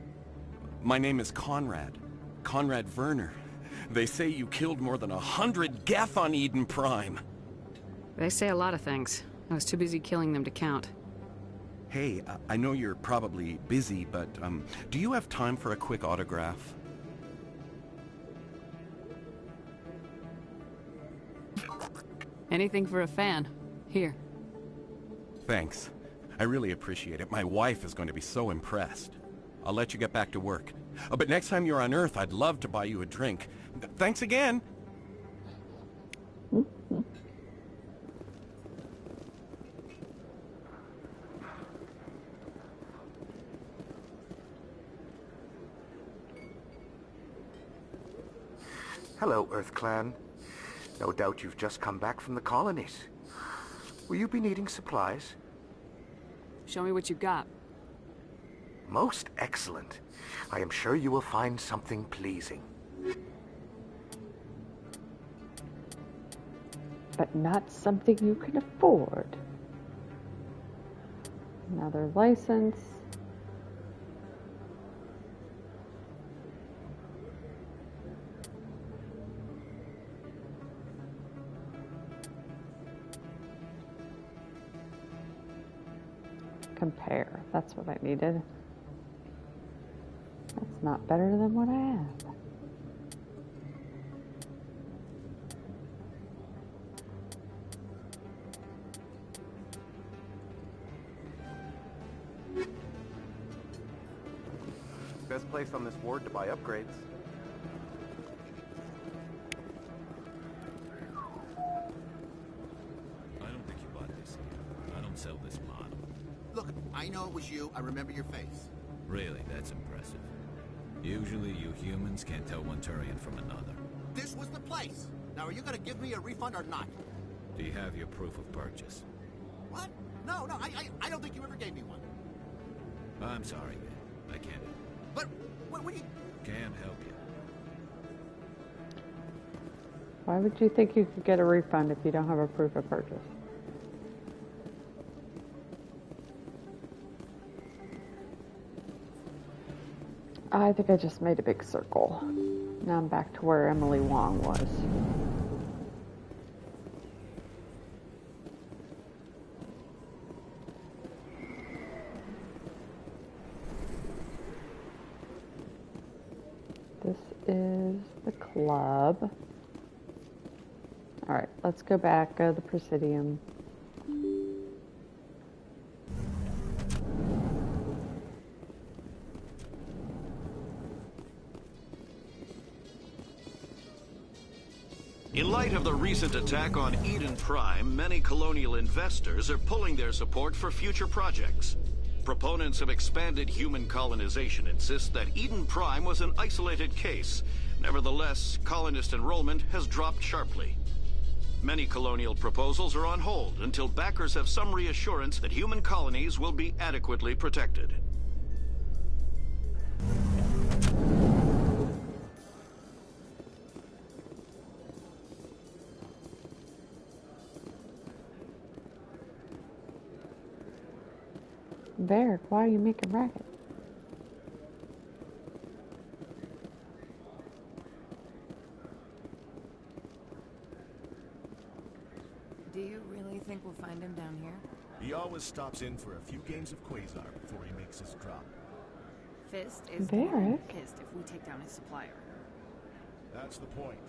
My name is Conrad. Conrad Werner. They say you killed more than 100 Geth on Eden Prime. They say a lot of things. I was too busy killing them to count. Hey, I know you're probably busy, but, do you have time for a quick autograph? Anything for a fan. Here. Thanks. I really appreciate it. My wife is going to be so impressed. I'll let you get back to work. But next time you're on Earth, I'd love to buy you a drink. Thanks again! Hello, Earth Clan. No doubt you've just come back from the colonies. Will you be needing supplies? Show me what you got. Most excellent. I am sure you will find something pleasing. But not something you can afford. Another license. Compare. That's what I needed. That's not better than what I have. Best place on this ward to buy upgrades. I don't think you bought this here. I don't sell this model. Look, I know it was you. I remember your face. Really, that's impressive. Usually you humans can't tell one Turian from another. This was the place. Now, are you going to give me a refund or not? Do you have your proof of purchase? What? No, I don't think you ever gave me one. I'm sorry, man. I can't. But, what do you... Can't help you. Why would you think you could get a refund if you don't have a proof of purchase? I think I just made a big circle. Now I'm back to where Emily Wong was. This is the club. Alright, let's go back, go to the Presidium. In light of the recent attack on Eden Prime, many colonial investors are pulling their support for future projects. Proponents of expanded human colonization insist that Eden Prime was an isolated case. Nevertheless, colonist enrollment has dropped sharply. Many colonial proposals are on hold until backers have some reassurance that human colonies will be adequately protected. Varric, why are you making racket? Do you really think we'll find him down here? He always stops in for a few games of Quasar before he makes his drop. Fist is Varric? pissed if we take down his supplier. That's the point.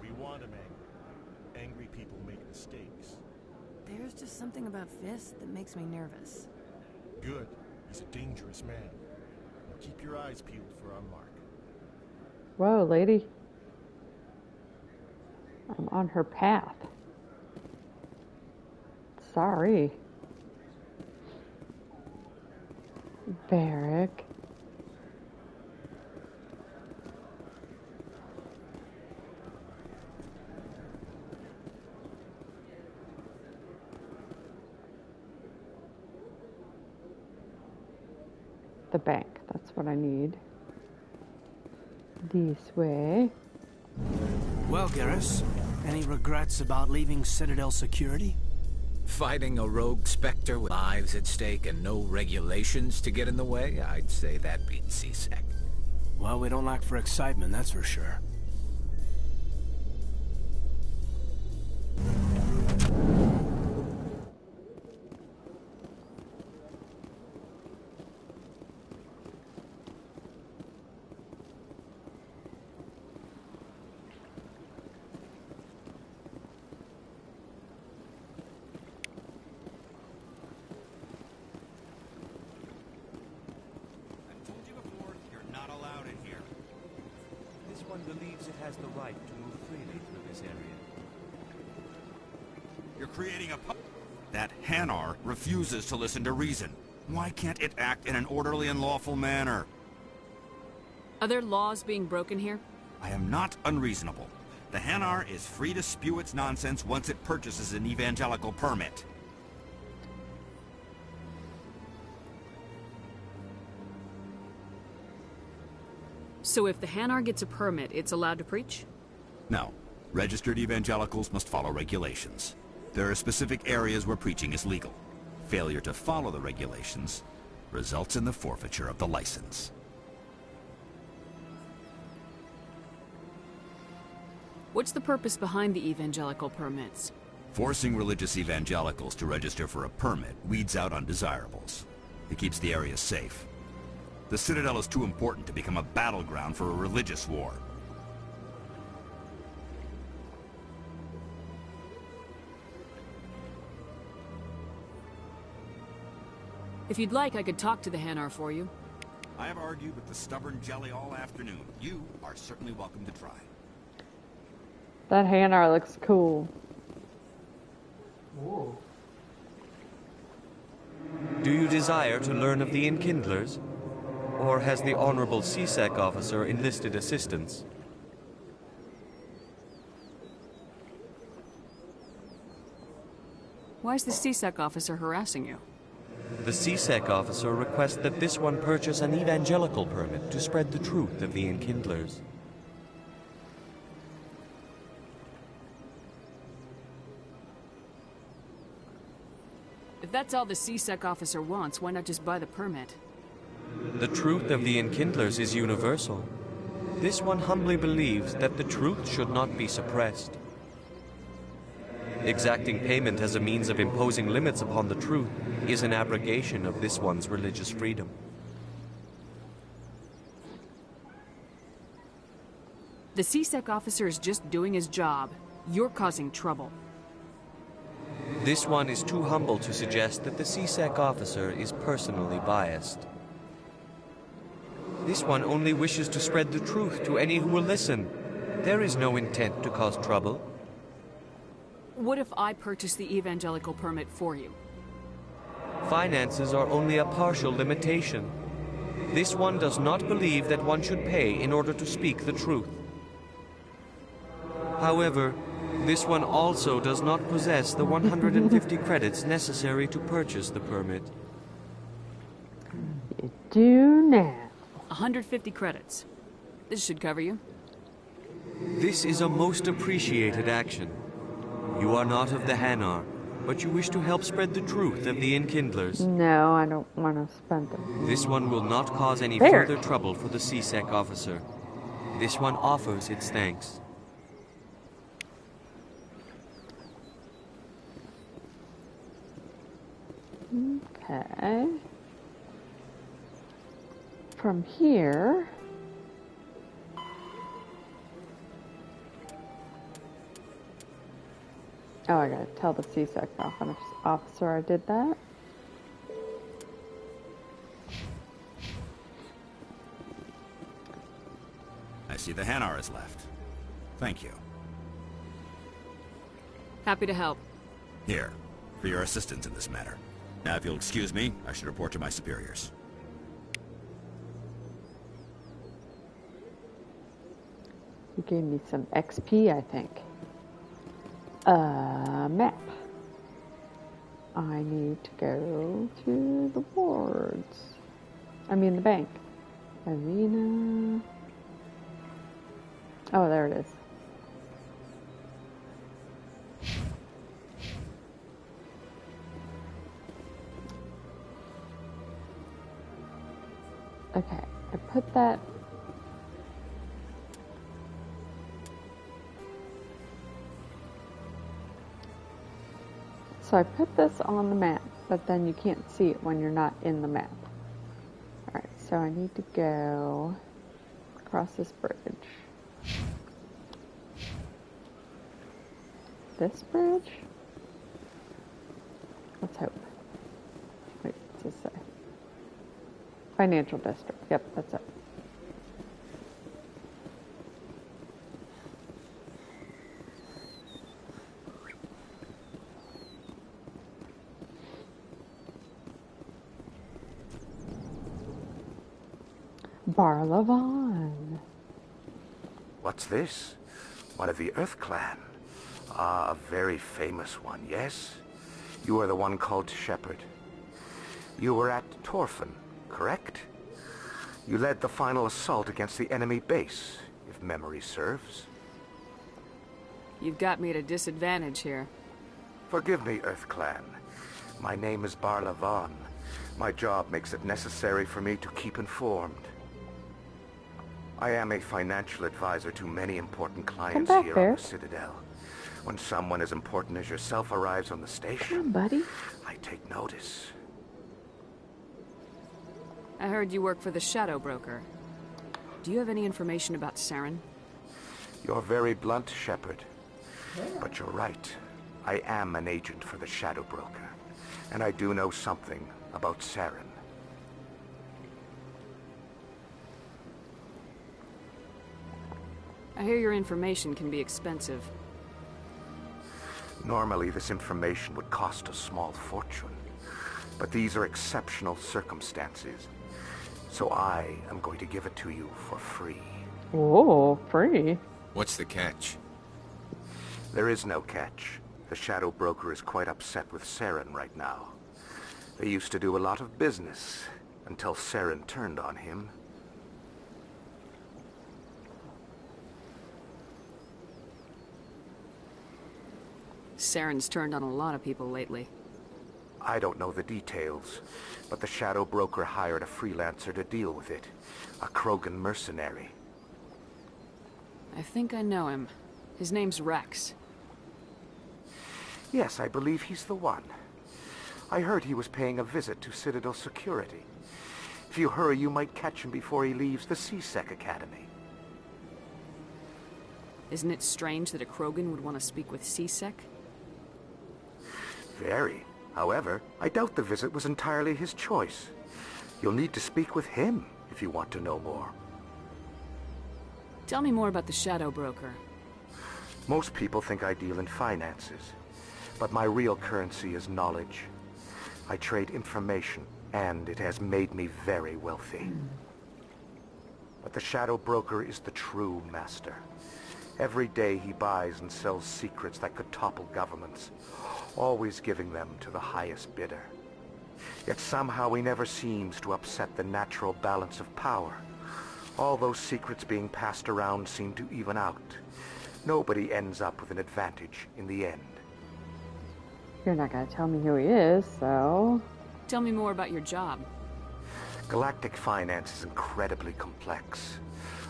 We want him angry. Angry people make mistakes. There's just something about Fist that makes me nervous. Good. He's a dangerous man. Now keep your eyes peeled for our mark. Whoa, lady. I'm on her path. Sorry. Varric. The bank, that's what I need. This way. Well, Garrus, any regrets about leaving Citadel Security? Fighting a rogue Spectre with lives at stake and no regulations to get in the way? I'd say that beats CSEC. Well, we don't lack for excitement, that's for sure. Believes it has the right to move freely through this area. You're creating a That Hanar refuses to listen to reason. Why can't it act in an orderly and lawful manner? Are there laws being broken here? I am not unreasonable. The Hanar is free to spew its nonsense once it purchases an evangelical permit. So if the Hanar gets a permit, it's allowed to preach? No. Registered evangelicals must follow regulations. There are specific areas where preaching is legal. Failure to follow the regulations results in the forfeiture of the license. What's the purpose behind the evangelical permits? Forcing religious evangelicals to register for a permit weeds out undesirables. It keeps the area safe. The Citadel is too important to become a battleground for a religious war. If you'd like, I could talk to the Hanar for you. I have argued with the stubborn jelly all afternoon. You are certainly welcome to try. That Hanar looks cool. Ooh. Do you desire to learn of the Enkindlers? Or has the Honorable CSEC officer enlisted assistance? Why is the CSEC officer harassing you? The CSEC officer requests that this one purchase an evangelical permit to spread the truth of the Enkindlers. If that's all the CSEC officer wants, why not just buy the permit? The truth of the Enkindlers is universal. This one humbly believes that the truth should not be suppressed. Exacting payment as a means of imposing limits upon the truth is an abrogation of this one's religious freedom. The CSEC officer is just doing his job. You're causing trouble. This one is too humble to suggest that the CSEC officer is personally biased. This one only wishes to spread the truth to any who will listen. There is no intent to cause trouble. What if I purchase the evangelical permit for you? Finances are only a partial limitation. This one does not believe that one should pay in order to speak the truth. However, this one also does not possess the 150 credits necessary to purchase the permit. You do now. 150 credits. This should cover you. This is a most appreciated action. You are not of the Hanar, but you wish to help spread the truth of the Enkindlers. No, I don't want to spend them. This one will not cause any There. further trouble for the CSEC officer. This one offers its thanks. Okay. From here... Oh, I gotta tell the CSEC officer I did that. I see the Hanar is left. Thank you. Happy to help. Here, for your assistance in this matter. Now, if you'll excuse me, I should report to my superiors. You gave me some XP, I think. Map. I need to go to the wards. I mean the bank. Arena. Oh, there it is. Okay, I put that So I put this on the map, but then you can't see it when you're not in the map. Alright, so I need to go across this bridge. This bridge? Let's hope. Wait, what's this say? Financial district. Yep, that's it. Barlavon. What's this? One of the Earth Clan. Ah, a very famous one, yes? You are the one called Shepard. You were at Torfin, correct? You led the final assault against the enemy base, if memory serves. You've got me at a disadvantage here. Forgive me, Earth Clan. My name is Barlavon. My job makes it necessary for me to keep informed. I am a financial advisor to many important clients here on the Citadel. When someone as important as yourself arrives on the station, come on, buddy. I take notice. I heard you work for the Shadow Broker. Do you have any information about Saren? You're very blunt, Shepard. But you're right. I am an agent for the Shadow Broker. And I do know something about Saren. I hear your information can be expensive. Normally, this information would cost a small fortune. But these are exceptional circumstances. So I am going to give it to you for free. Oh, free? What's the catch? There is no catch. The Shadow Broker is quite upset with Saren right now. They used to do a lot of business, until Saren turned on him. Saren's turned on a lot of people lately. I don't know the details, but the Shadow Broker hired a freelancer to deal with it. A Krogan mercenary. I think I know him. His name's Rex. Yes, I believe he's the one. I heard he was paying a visit to Citadel security. If you hurry, you might catch him before he leaves the C-Sec Academy. Isn't it strange that a Krogan would want to speak with C-Sec? Very. However, I doubt the visit was entirely his choice. You'll need to speak with him if you want to know more. Tell me more about the Shadow Broker. Most people think I deal in finances, but my real currency is knowledge. I trade information, and it has made me very wealthy. But the Shadow Broker is the true master. Every day he buys and sells secrets that could topple governments, always giving them to the highest bidder. Yet somehow he never seems to upset the natural balance of power. All those secrets being passed around seem to even out. Nobody ends up with an advantage in the end. You're not going to tell me who he is, so... Tell me more about your job. Galactic finance is incredibly complex.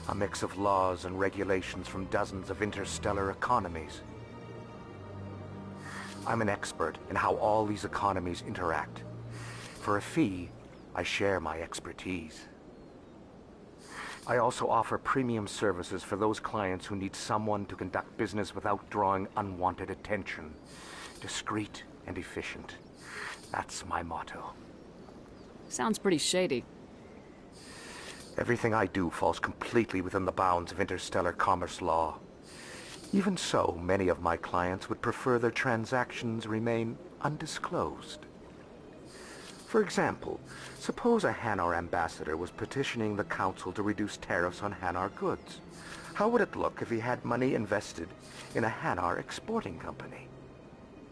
A mix of laws and regulations from dozens of interstellar economies. I'm an expert in how all these economies interact. For a fee, I share my expertise. I also offer premium services for those clients who need someone to conduct business without drawing unwanted attention. Discreet and efficient. That's my motto. Sounds pretty shady. Everything I do falls completely within the bounds of interstellar commerce law. Even so, many of my clients would prefer their transactions remain undisclosed. For example, suppose a Hanar ambassador was petitioning the Council to reduce tariffs on Hanar goods. How would it look if he had money invested in a Hanar exporting company?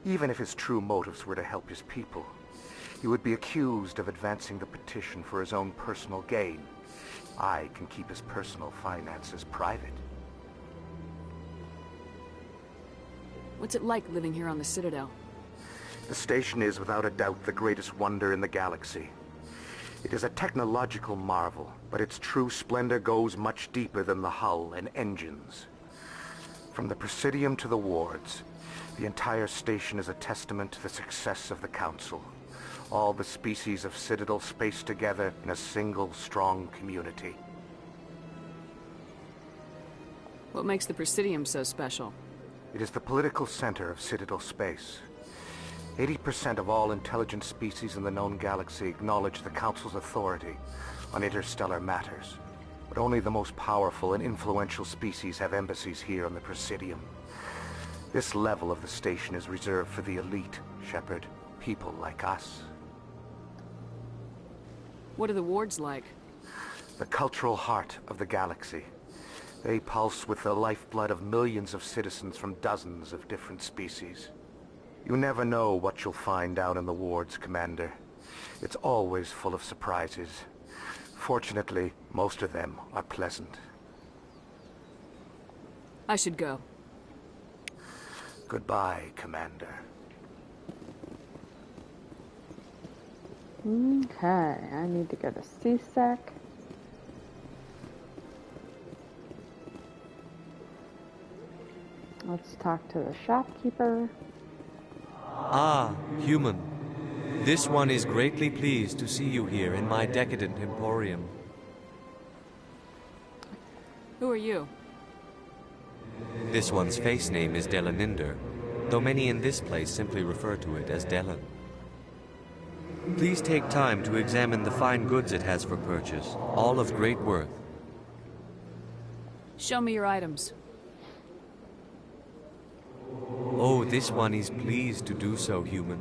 Even if his true motives were to help his people, he would be accused of advancing the petition for his own personal gain. I can keep his personal finances private. What's it like living here on the Citadel? The station is without a doubt the greatest wonder in the galaxy. It is a technological marvel, but its true splendor goes much deeper than the hull and engines. From the Presidium to the wards, The entire station is a testament to the success of the Council. All the species of Citadel spaced together in a single, strong community. What makes the Presidium so special? It is the political center of Citadel space. 80% of all intelligent species in the known galaxy acknowledge the Council's authority on interstellar matters. But only the most powerful and influential species have embassies here on the Presidium. This level of the station is reserved for the elite, Shepard. People like us. What are the wards like? The cultural heart of the galaxy. They pulse with the lifeblood of millions of citizens from dozens of different species. You never know what you'll find out in the wards, Commander. It's always full of surprises. Fortunately, most of them are pleasant. I should go. Goodbye, Commander. Okay, I need to go to CSEC. Let's talk to the shopkeeper. Ah, human. This one is greatly pleased to see you here in my decadent emporium. Who are you? This one's face name is Delaninder, though many in this place simply refer to it as Delan. Please take time to examine the fine goods it has for purchase, all of great worth. Show me your items. Oh, this one is pleased to do so, human.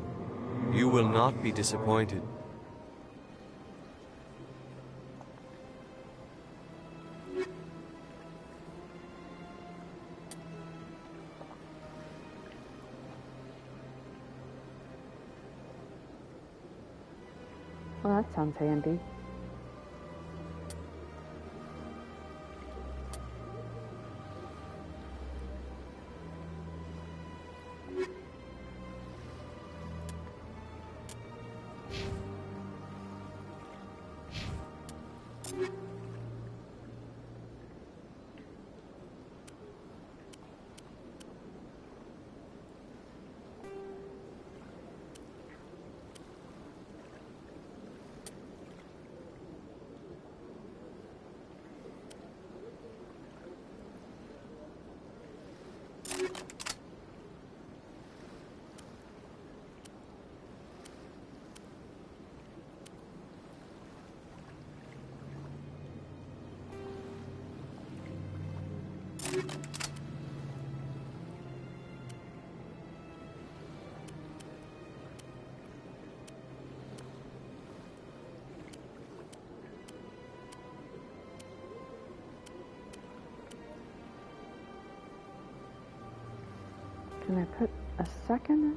You will not be disappointed. Well, that sounds handy. Can I put a second?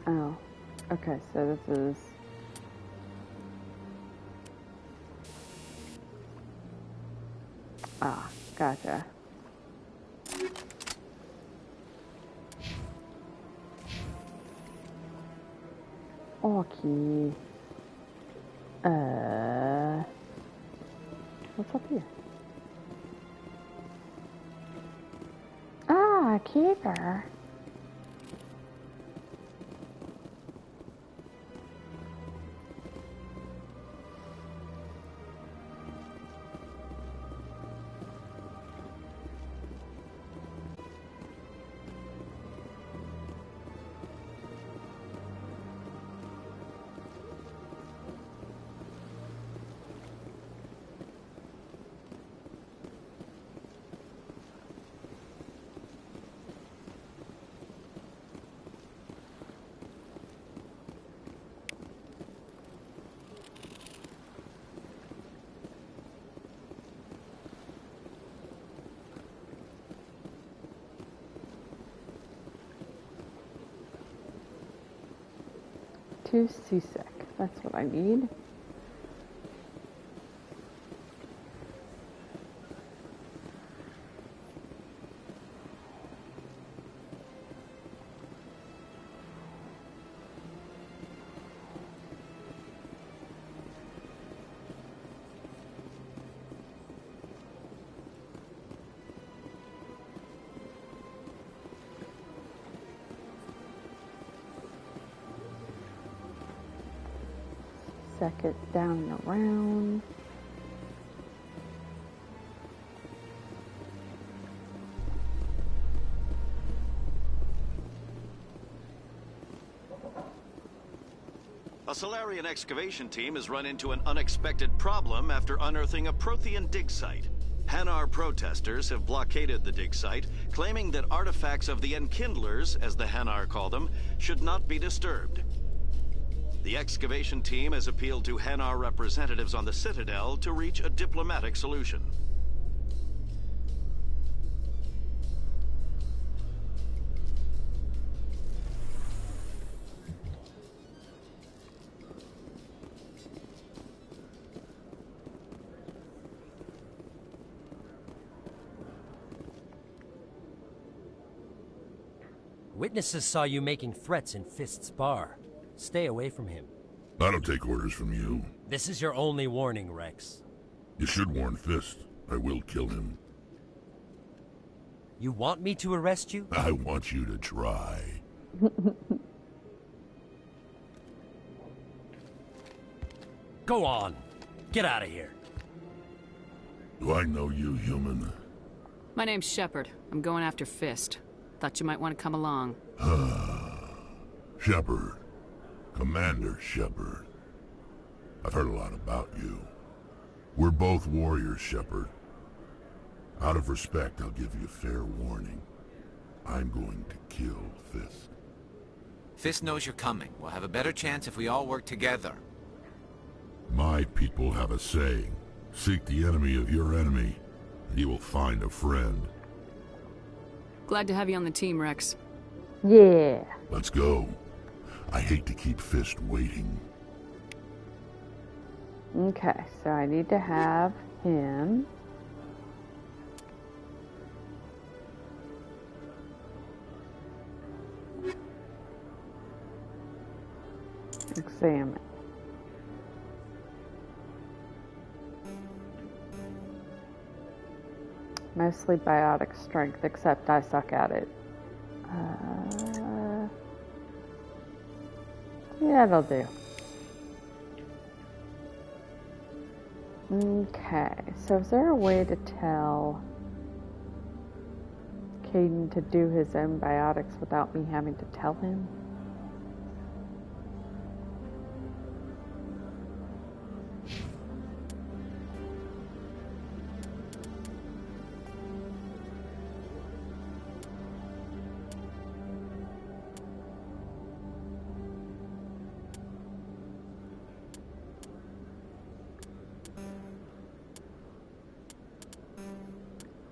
Oh, okay, so this is... Ah, gotcha. Okay. What's up here? Ah, keeper. To CSEC. That's what I need. check it down and around. A Solarian excavation team has run into an unexpected problem after unearthing a Prothean dig site. Hanar protesters have blockaded the dig site, claiming that artifacts of the Enkindlers, as the Hanar call them, should not be disturbed. The excavation team has appealed to Hanar representatives on the Citadel to reach a diplomatic solution. Witnesses saw you making threats in Fist's bar. Stay away from him. I don't take orders from you. This is your only warning, Rex. You should warn Fist. I will kill him. You want me to arrest you? I want you to try. Go on. Get out of here. Do I know you, human? My name's Shepard. I'm going after Fist. Thought you might want to come along. Shepard. Commander Shepard. I've heard a lot about you. We're both warriors, Shepard. Out of respect, I'll give you a fair warning. I'm going to kill Fist. Fist knows you're coming. We'll have a better chance if we all work together. My people have a saying. Seek the enemy of your enemy, and you will find a friend. Glad to have you on the team, Rex. Yeah. Let's go. I hate to keep Fist waiting. Okay, so I need to have him. Examine. Mostly biotic strength, except I suck at it. Yeah, it'll do. Okay, so is there a way to tell Caden to do his own biotics without me having to tell him?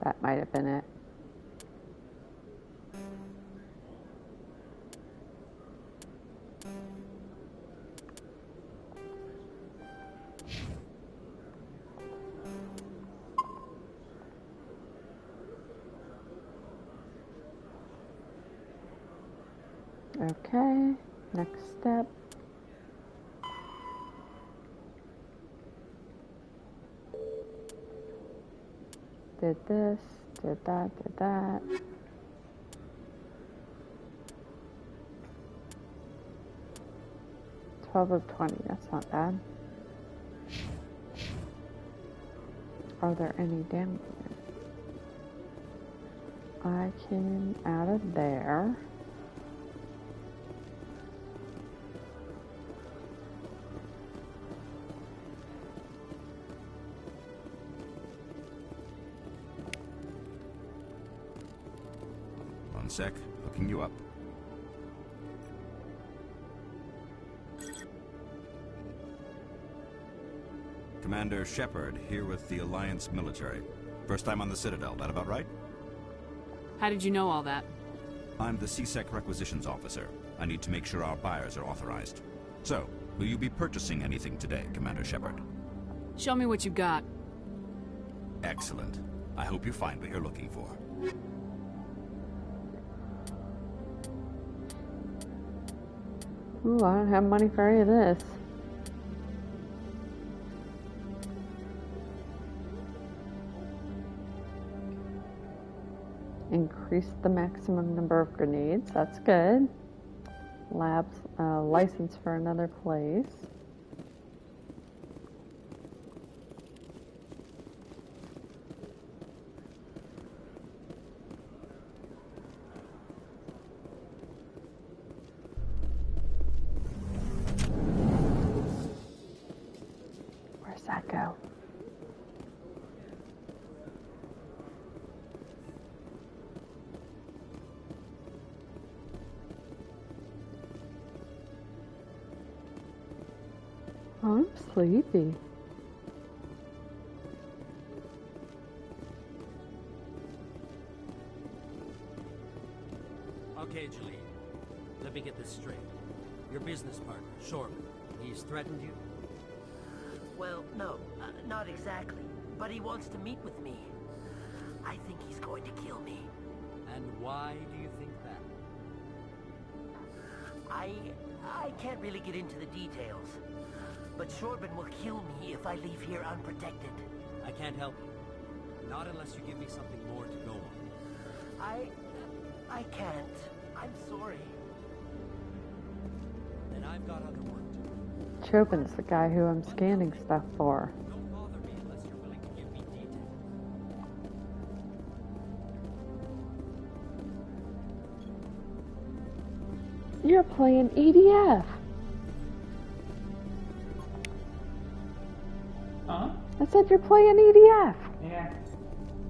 That might have been it. Okay, next step. Did this, did that, did that. $12 of 20, that's not bad. Are there any down here? I can out of there. One sec, hooking you up. Commander Shepard, here with the Alliance military. First time on the Citadel, that about right? How did you know all that? I'm the CSEC requisitions officer. I need to make sure our buyers are authorized. So, will you be purchasing anything today, Commander Shepard? Show me what you got. Excellent. I hope you find what you're looking for. Ooh, I don't have money for any of this. Increase the maximum number of grenades. That's good. Labs license for another place. I'm sleepy. Okay, Jalene. Let me get this straight. Your business partner, Shorman, he's threatened you? Well, no, not exactly. But he wants to meet with me. I think he's going to kill me. And why do you think that? I can't really get into the details. But Shorban will kill me if I leave here unprotected. I can't help you. Not unless you give me something more to go on. I can't. I'm sorry. Then I've got other work to do. Chopin's the guy who I'm scanning stuff for. Don't bother me unless you're willing to give me details. You're playing EDF. Huh? I said you're playing EDF. Yeah.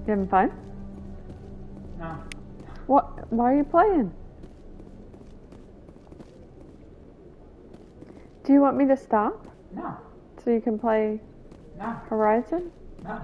You having fun? No. What? Why are you playing? Do you want me to stop? No. So you can play No. Horizon? No.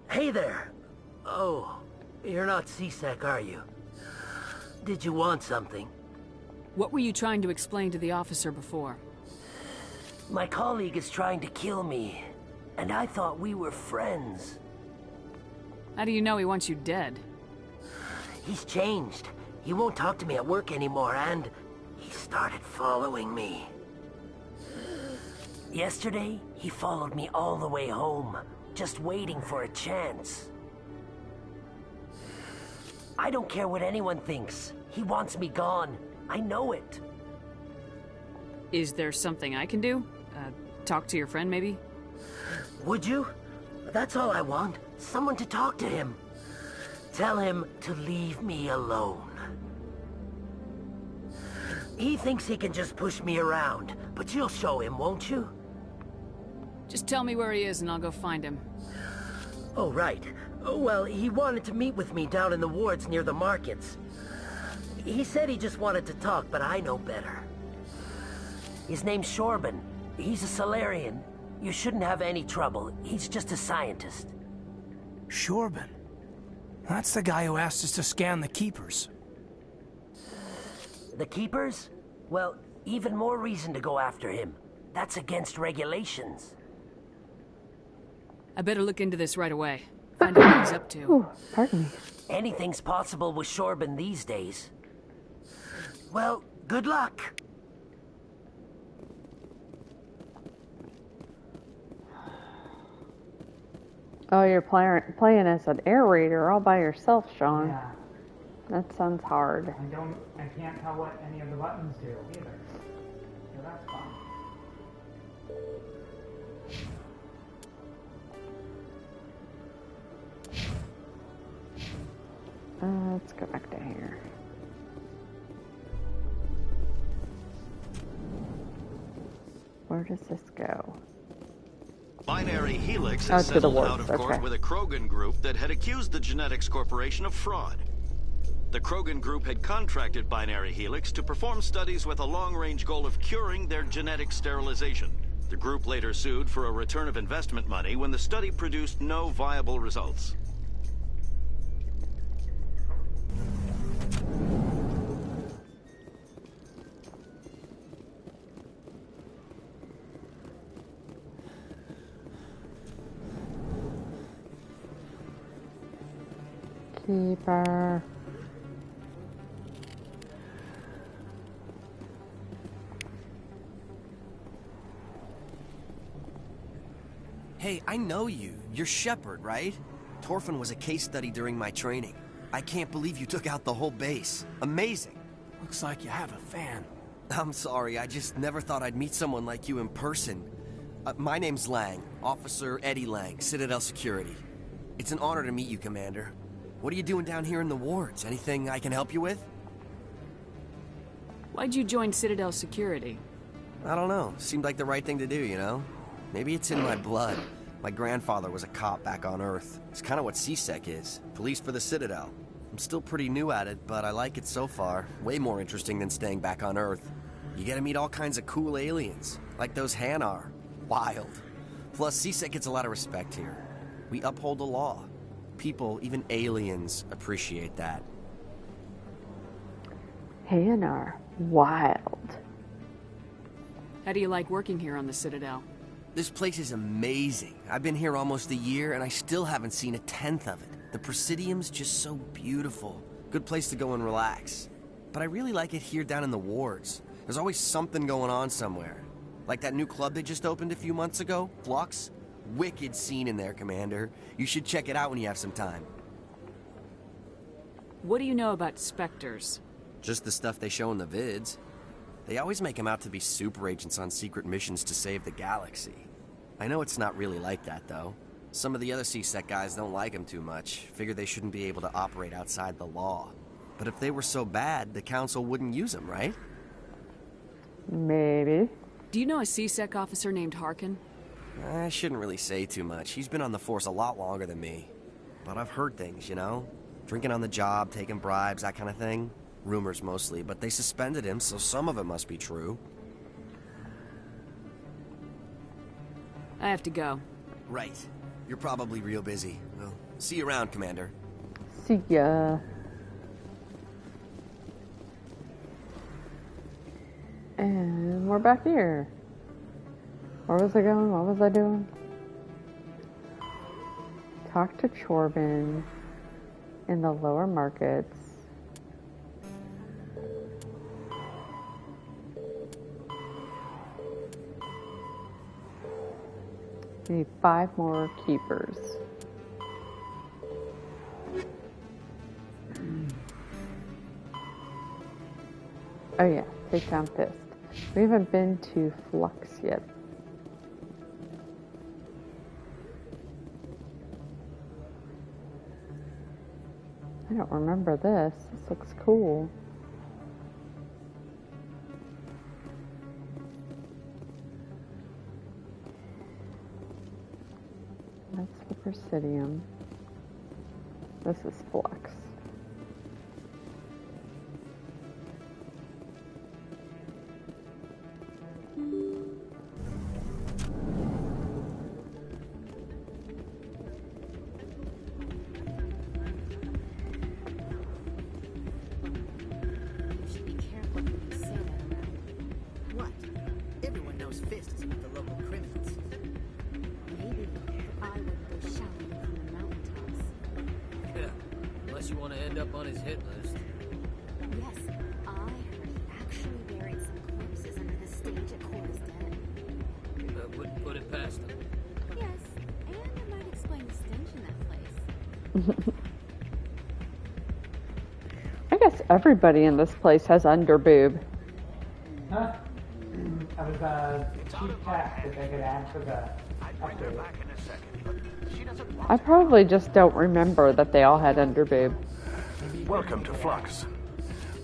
Hey there. Oh, you're not C-Sec, are you? Did you want something? What were you trying to explain to the officer before? My colleague is trying to kill me, and I thought we were friends. How do you know he wants you dead? He's changed. He won't talk to me at work anymore, and he started following me. Yesterday, he followed me all the way home, just waiting for a chance. I don't care what anyone thinks. He wants me gone. I know it. Is there something I can do? Talk to your friend, maybe? Would you? That's all I want. Someone to talk to him. Tell him to leave me alone. He thinks he can just push me around, but you'll show him, won't you? Just tell me where he is and I'll go find him. Oh, right. Well, he wanted to meet with me down in the wards near the markets. He said he just wanted to talk, but I know better. His name's Shorban. He's a Solarian. You shouldn't have any trouble. He's just a scientist. Shorban? That's the guy who asked us to scan the Keepers. The Keepers? Well, even more reason to go after him. That's against regulations. I better look into this right away. Find out what he's up to. Ooh, pardon me. Anything's possible with Shorban these days. Well, good luck. Oh, you're playing as an air raider all by yourself, Sean. Yeah. That sounds hard. I can't tell what any of the buttons do either. So that's fun. Let's go back to here. Where does this go? Binary Helix Oh, has to the settled wards, out of court okay. with a Krogan group that had accused the Genetics Corporation of fraud. The Krogan group had contracted Binary Helix to perform studies with a long-range goal of curing their genetic sterilization. The group later sued for a return of investment money when the study produced no viable results. Keeper. Hey, I know you. You're Shepard, right? Torfin was a case study during my training. I can't believe you took out the whole base. Amazing. Looks like you have a fan. I'm sorry, I just never thought I'd meet someone like you in person. My name's Lang, Officer Eddie Lang, Citadel Security. It's an honor to meet you, Commander. What are you doing down here in the wards? Anything I can help you with? Why'd you join Citadel Security? I don't know. Seemed like the right thing to do, you know? Maybe it's in my blood. My grandfather was a cop back on Earth. It's kind of what CSEC is. Police for the Citadel. I'm still pretty new at it, but I like it so far. Way more interesting than staying back on Earth. You get to meet all kinds of cool aliens, like those Hanar. Wild. Plus, CSEC gets a lot of respect here. We uphold the law. People, even aliens, appreciate that. Hanar. Wild. How do you like working here on the Citadel? This place is amazing. I've been here almost a year, and I still haven't seen a tenth of it. The Presidium's just so beautiful. Good place to go and relax. But I really like it here down in the wards. There's always something going on somewhere. Like that new club they just opened a few months ago, Flux. Wicked scene in there, Commander. You should check it out when you have some time. What do you know about Spectres? Just the stuff they show in the vids. They always make them out to be super agents on secret missions to save the galaxy. I know it's not really like that, though. Some of the other CSEC guys don't like them too much. Figure they shouldn't be able to operate outside the law. But if they were so bad, the Council wouldn't use them, right? Maybe. Do you know a CSEC officer named Harkin? I shouldn't really say too much. He's been on the force a lot longer than me. But I've heard things, you know? Drinking on the job, taking bribes, that kind of thing. Rumors mostly, but they suspended him, so some of it must be true. I have to go. Right. You're probably real busy. Well, see you around, Commander. See ya. And we're back here. Where was I going? What was I doing? Talk to Corbin in the lower markets. We need 5 more keepers. Oh yeah, take down Fist. We haven't been to Flux yet. I don't remember this. This looks cool. That's the Presidium. This is Flux. You want to end up on his hit list. Yes, I heard he actually buried some corpses under the stage at Cora's Den. Wouldn't put it past him. Yes, and it might explain the stench in that place. I guess everybody in this place has underboob. Huh? I was cheap tax that they could add for the update. I probably just don't remember that they all had underboob. Welcome to Flux.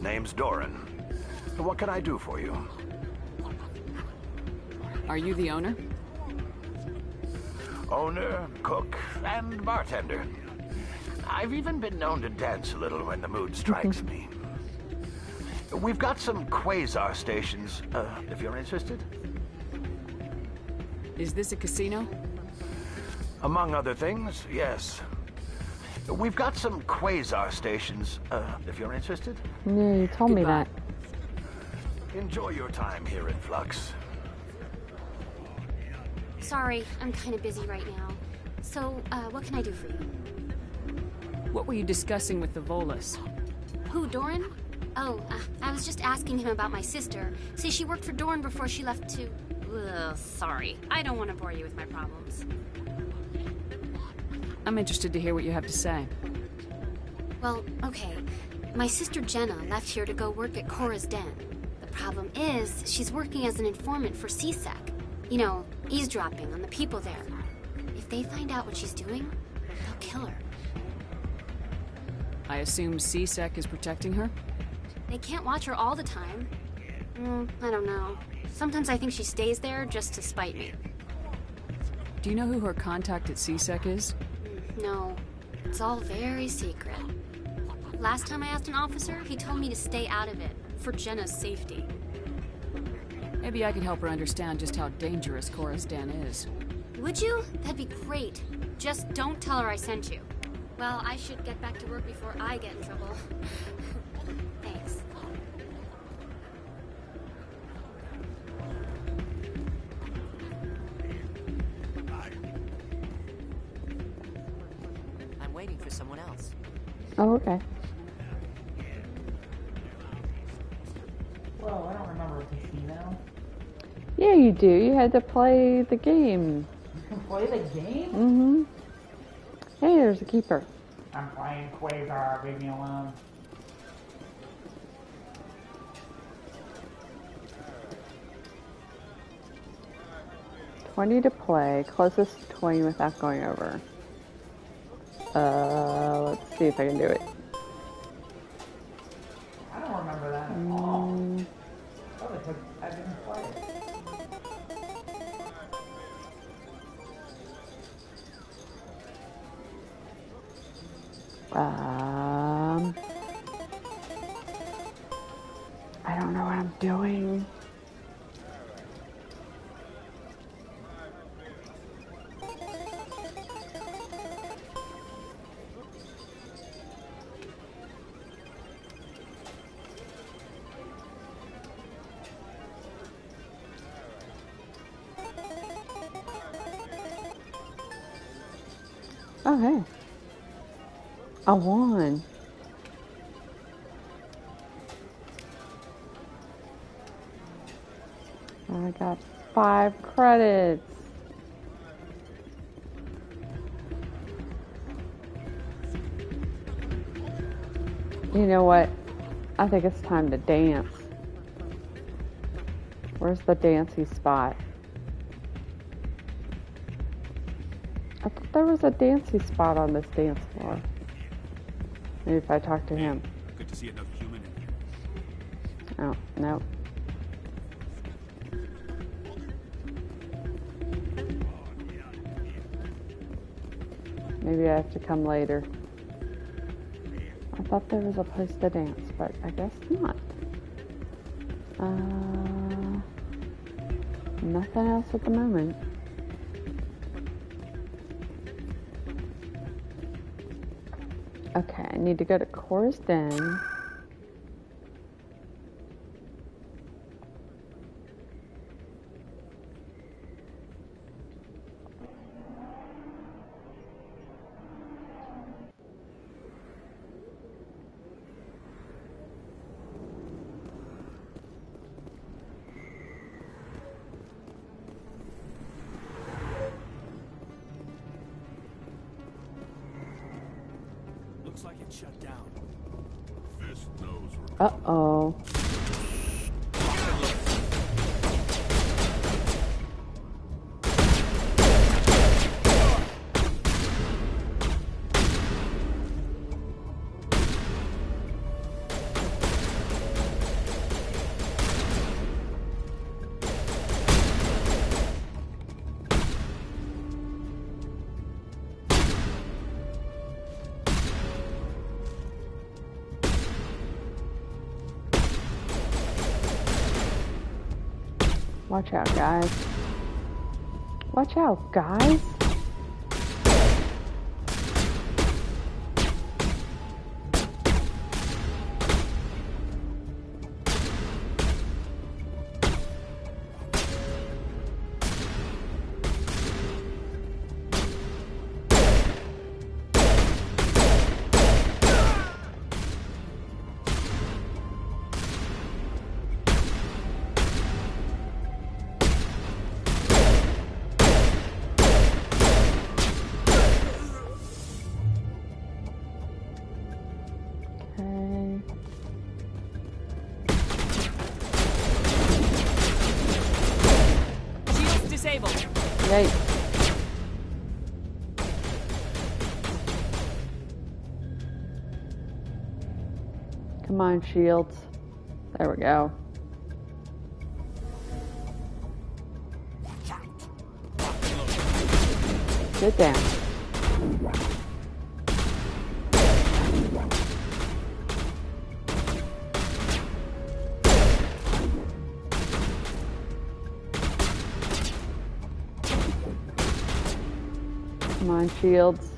Name's Doran. What can I do for you? Are you the owner? Owner, cook, and bartender. I've even been known to dance a little when the mood strikes me. We've got some quasar stations, if you're interested. Is this a casino? Among other things, yes. We've got some quasar stations, if you're interested. Yeah, you told me that. Enjoy your time here in Flux. Sorry, I'm kind of busy right now. So, what can I do for you? What were you discussing with the Volus? Who, Doran? Oh, I was just asking him about my sister. Say she worked for Doran before she left to... Ugh, sorry, I don't want to bore you with my problems. I'm interested to hear what you have to say. Well, okay. My sister Jenna left here to go work at Cora's Den. The problem is, she's working as an informant for CSEC. You know, eavesdropping on the people there. If they find out what she's doing, they'll kill her. I assume CSEC is protecting her? They can't watch her all the time. I don't know. Sometimes I think she stays there just to spite me. Do you know who her contact at CSEC is? No, it's all very secret. Last time I asked an officer, he told me to stay out of it, for Jenna's safety. Maybe I could help her understand just how dangerous Chorus Dan is. Would you? That'd be great. Just don't tell her I sent you. Well, I should get back to work before I get in trouble. Thanks. I'm waiting for someone else. Oh, okay. Well, I don't remember a casino. Yeah, you do. You had to play the game. Play the game? Mm-hmm. Hey, there's a keeper. I'm playing Quasar, leave me alone. $20 to play. Closest to 20 without going over. Let's see if I can do it. I don't remember that at all. Probably because I didn't play it. I don't know what I'm doing. Oh, hey. I won. I got 5 credits. You know what? I think it's time to dance. Where's the dancey spot? I thought there was a dancey spot on this dance floor. Maybe if I talk to him. Good to see another human in here. Oh, no. Maybe I have to come later. I thought there was a place to dance, but I guess not. Nothing else at the moment. Okay, I need to go to Chorus Den. Looks like it's shut down. Fist knows we're Uh-oh. Watch out, guys. Watch out, guys. Okay. Come on, shields. There we go. Sit down. Come on, shields.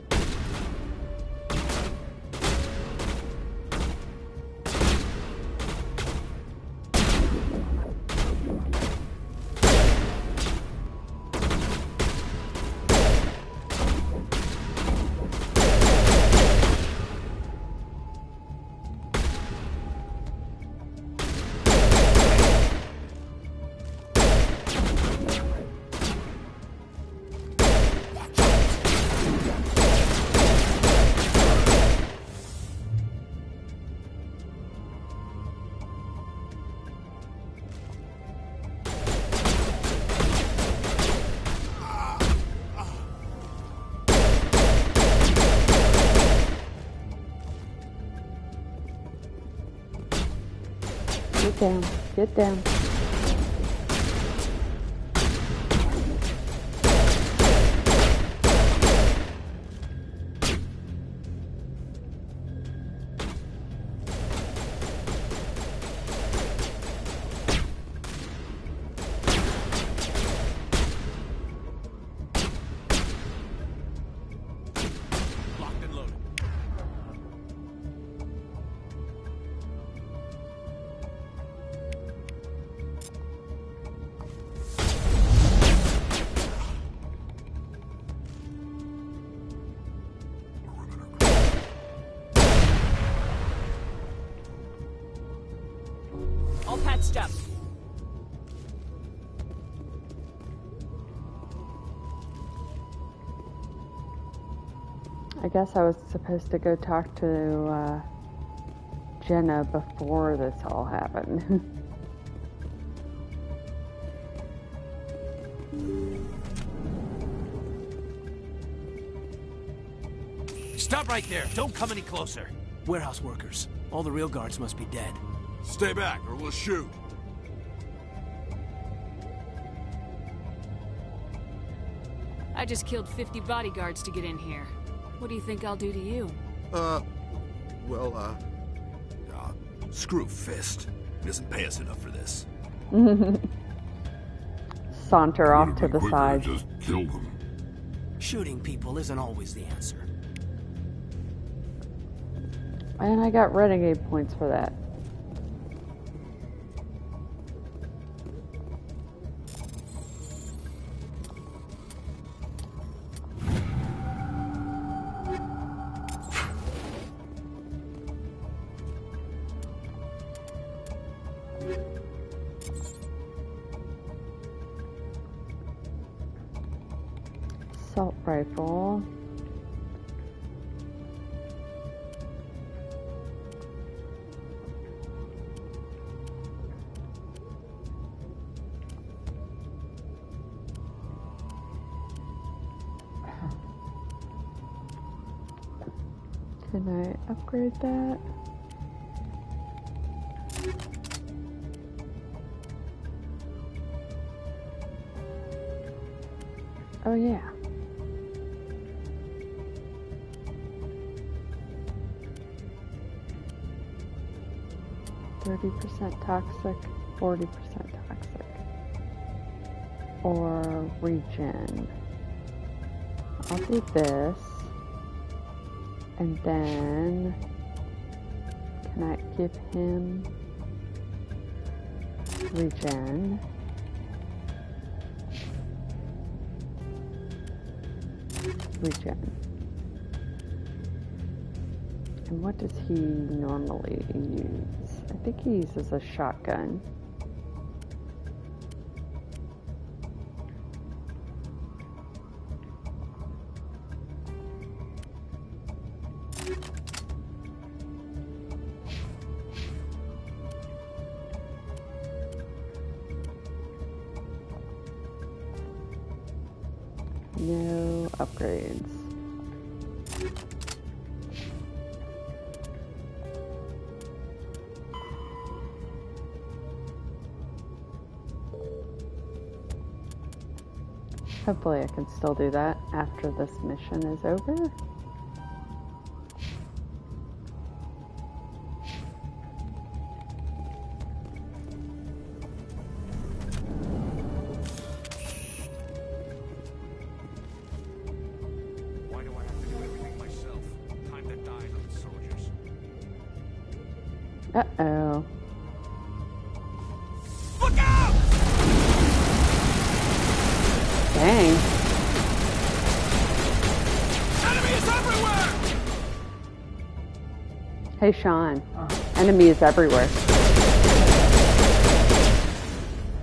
Get down. Get down. Locked and loaded. All patched up. I guess I was supposed to go talk to Jenna before this all happened. Stop right there. Don't come any closer. Warehouse workers. All the real guards must be dead. Stay back or we'll shoot. I just killed 50 bodyguards to get in here. What do you think I'll do to you? Screw Fist. He doesn't pay us enough for this. Saunter off to the side. Just killed him. Shooting people isn't always the answer. And I got renegade points for that. Assault rifle. Can I upgrade that? Oh yeah. %30 toxic, 40% toxic. Or regen. I'll do this. And then can I give him regen? Regen. And what does he normally use? I think he uses a shotgun. No upgrades. Hopefully I can still do that after this mission is over. Why do I have to do everything myself? Time to die on the soldiers. Uh-oh. Look out! Dang. Enemies everywhere! Hey, Sean. Enemies everywhere.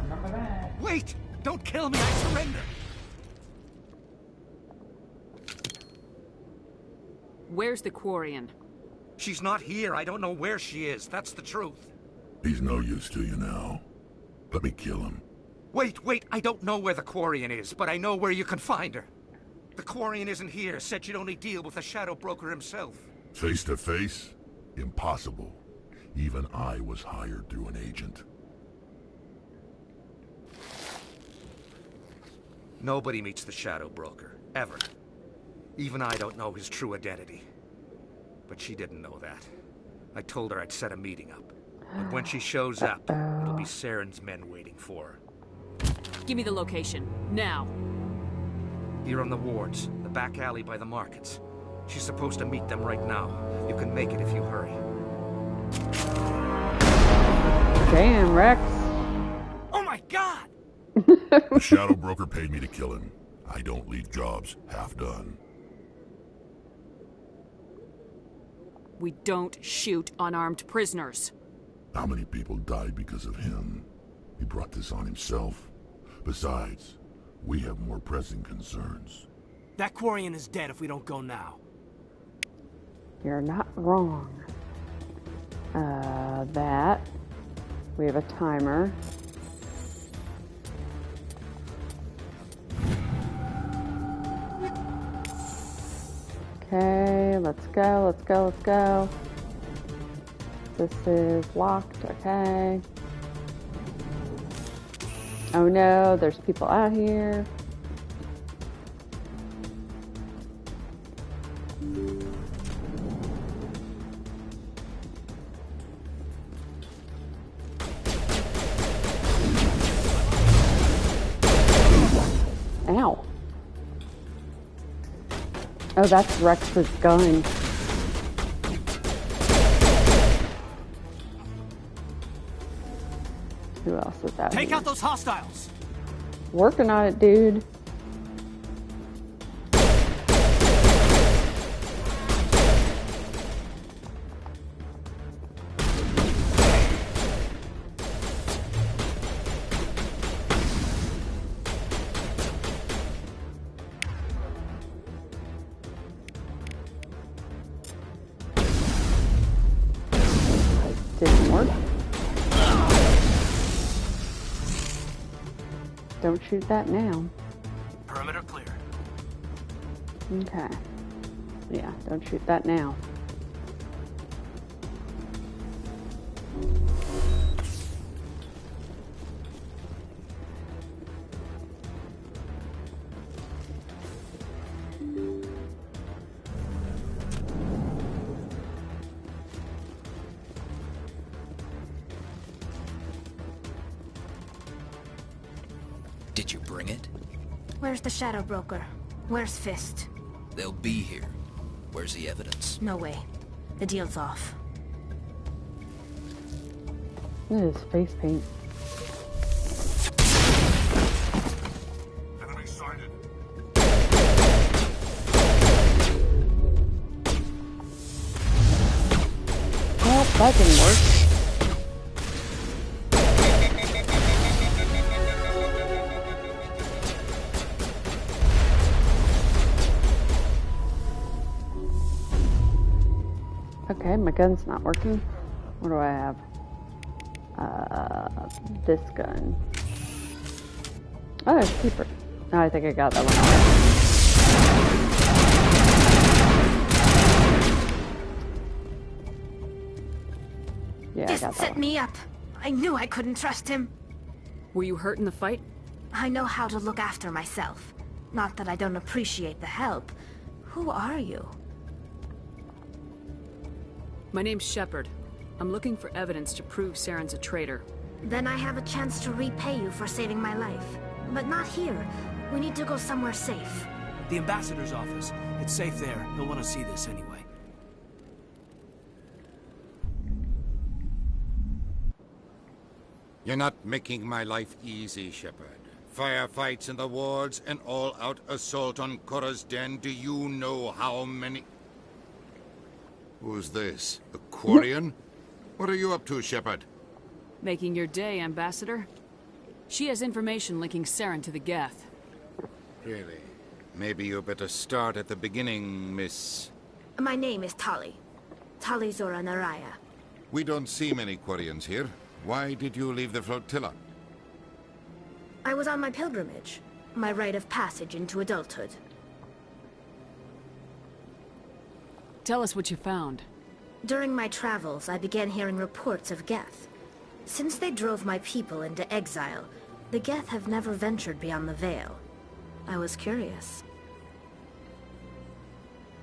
Remember that. Wait! Don't kill me, I surrender! Where's the Quarian? She's not here. I don't know where she is. That's the truth. He's no use to you now. Let me kill him. Wait, I don't know where the Quarian is, but I know where you can find her. The Quarian isn't here. Said you'd only deal with the Shadow Broker himself. Face to face? Impossible. Even I was hired through an agent. Nobody meets the Shadow Broker, ever. Even I don't know his true identity. But she didn't know that. I told her I'd set a meeting up. But when she shows up, it'll be Saren's men waiting for her. Give me the location, now. Here on the wards, the back alley by the markets. She's supposed to meet them right now. You can make it if you hurry. Damn, Rex. Oh my god! The Shadow Broker paid me to kill him. I don't leave jobs half done. We don't shoot unarmed prisoners. How many people died because of him? He brought this on himself. Besides, we have more pressing concerns. That Quarian is dead if we don't go now. You're not wrong. That. We have a timer. Okay, let's go, let's go, let's go. This is locked, okay. Oh no, there's people out here. Ow. Oh, that's Rex's gun. Who else is out Take here? out those hostiles! Working on it, dude. Didn't work. Don't shoot that now. Perimeter clear. Okay. Yeah, don't shoot that now. Did you bring it? Where's the Shadow Broker? Where's Fist? They'll be here. Where's the evidence? No way. The deal's off. Look at his face paint. Enemy sighted. Well, that didn't work. Okay, my gun's not working. What do I have? This gun. Oh, it's cheaper. Oh, I think I got that one already. Yeah, This I got that set one. me up. I knew I couldn't trust him. Were you hurt in the fight? I know how to look after myself. Not that I don't appreciate the help. Who are you? My name's Shepard. I'm looking for evidence to prove Saren's a traitor. Then I have a chance to repay you for saving my life. But not here. We need to go somewhere safe. The ambassador's office. It's safe there. He'll want to see this anyway. You're not making my life easy, Shepard. Firefights in the wards, an all-out assault on Korra's den. Do you know how many... Who's this? The Quarian? What are you up to, Shepard? Making your day, Ambassador. She has information linking Saren to the Geth. Really? Maybe you better start at the beginning, Miss... My name is Tali. Tali Zora Naraya. We don't see many Quarians here. Why did you leave the flotilla? I was on my pilgrimage. My rite of passage into adulthood. Tell us what you found. During my travels, I began hearing reports of Geth. Since they drove my people into exile, the Geth have never ventured beyond the Veil. I was curious.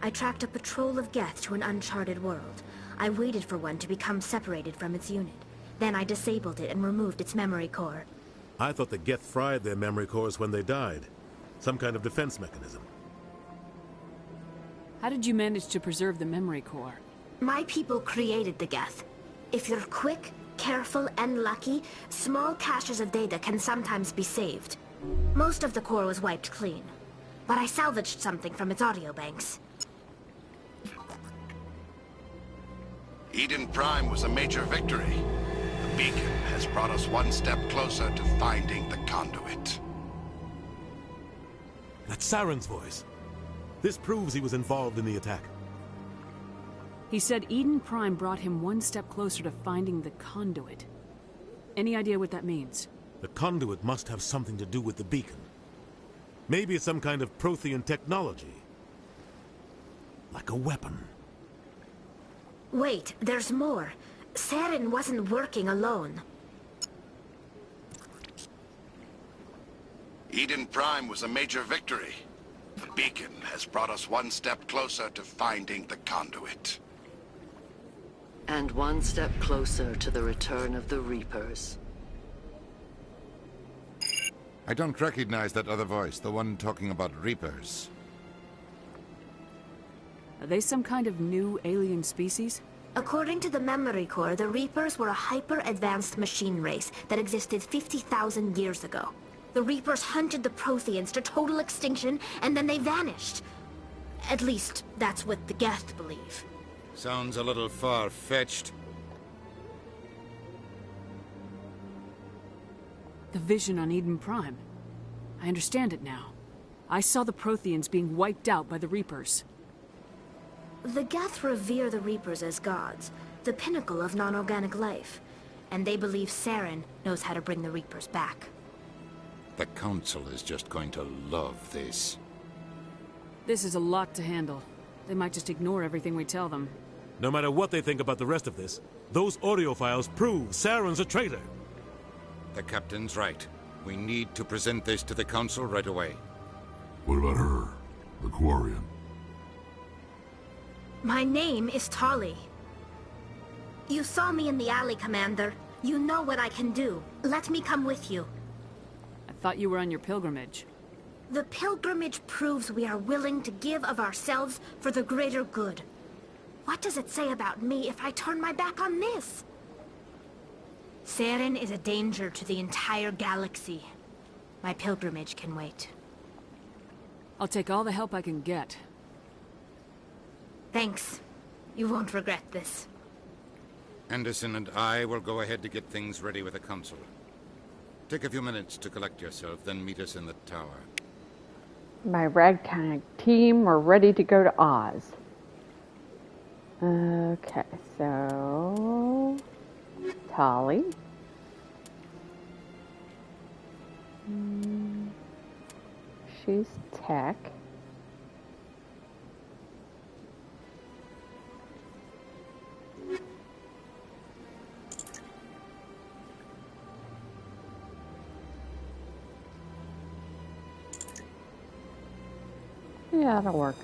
I tracked a patrol of Geth to an uncharted world. I waited for one to become separated from its unit. Then I disabled it and removed its memory core. I thought the Geth fried their memory cores when they died. Some kind of defense mechanism. How did you manage to preserve the memory core? My people created the Geth. If you're quick, careful, and lucky, small caches of data can sometimes be saved. Most of the core was wiped clean, but I salvaged something from its audio banks. Eden Prime was a major victory. The beacon has brought us one step closer to finding the conduit. That's Saren's voice. This proves he was involved in the attack. He said Eden Prime brought him one step closer to finding the conduit. Any idea what that means? The conduit must have something to do with the beacon. Maybe it's some kind of Prothean technology. Like a weapon. Wait, there's more. Saren wasn't working alone. Eden Prime was a major victory. The beacon has brought us one step closer to finding the conduit. And one step closer to the return of the Reapers. I don't recognize that other voice, the one talking about Reapers. Are they some kind of new alien species? According to the memory core, the Reapers were a hyper-advanced machine race that existed 50,000 years ago. The Reapers hunted the Protheans to total extinction, and then they vanished. At least, that's what the Geth believe. Sounds a little far-fetched. The vision on Eden Prime. I understand it now. I saw the Protheans being wiped out by the Reapers. The Geth revere the Reapers as gods, the pinnacle of non-organic life. And they believe Saren knows how to bring the Reapers back. The Council is just going to love this. This is a lot to handle. They might just ignore everything we tell them. No matter what they think about the rest of this, those audio files prove Saren's a traitor. The Captain's right. We need to present this to the Council right away. What about her? The Quarian? My name is Tali. You saw me in the alley, Commander. You know what I can do. Let me come with you. I thought you were on your pilgrimage. The pilgrimage proves we are willing to give of ourselves for the greater good. What does it say about me if I turn my back on this? Saren is a danger to the entire galaxy. My pilgrimage can wait. I'll take all the help I can get. Thanks. You won't regret this. Anderson and I will go ahead to get things ready with the Council. Take a few minutes to collect yourself, then meet us in the tower. My ragtag team, we're ready to go to Oz. Okay, so... Tali. She's tech. Yeah, that'll work.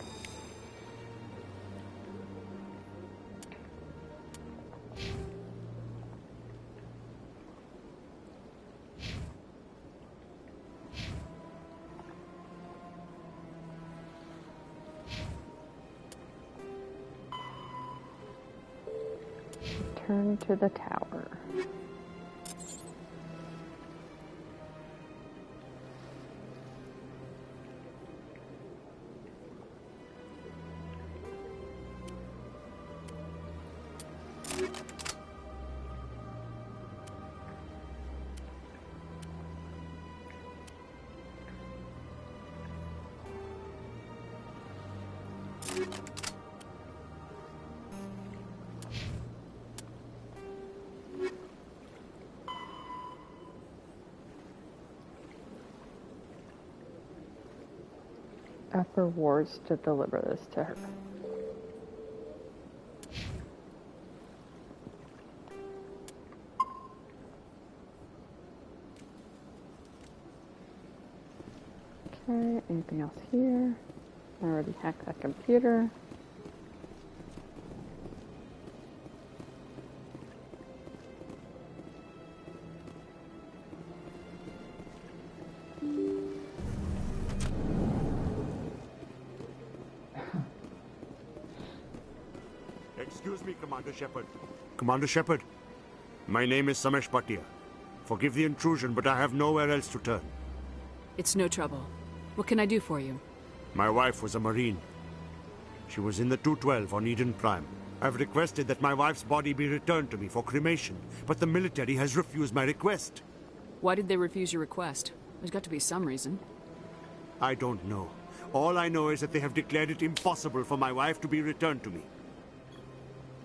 Return to the tower. Upper wards to deliver this to her. Okay, anything else here? I already hacked that computer. Excuse me, Commander Shepard. Commander Shepard, my name is Samesh Bhatia. Forgive the intrusion, but I have nowhere else to turn. It's no trouble. What can I do for you? My wife was a Marine. She was in the 212 on Eden Prime. I've requested that my wife's body be returned to me for cremation, but the military has refused my request. Why did they refuse your request? There's got to be some reason. I don't know. All I know is that they have declared it impossible for my wife to be returned to me.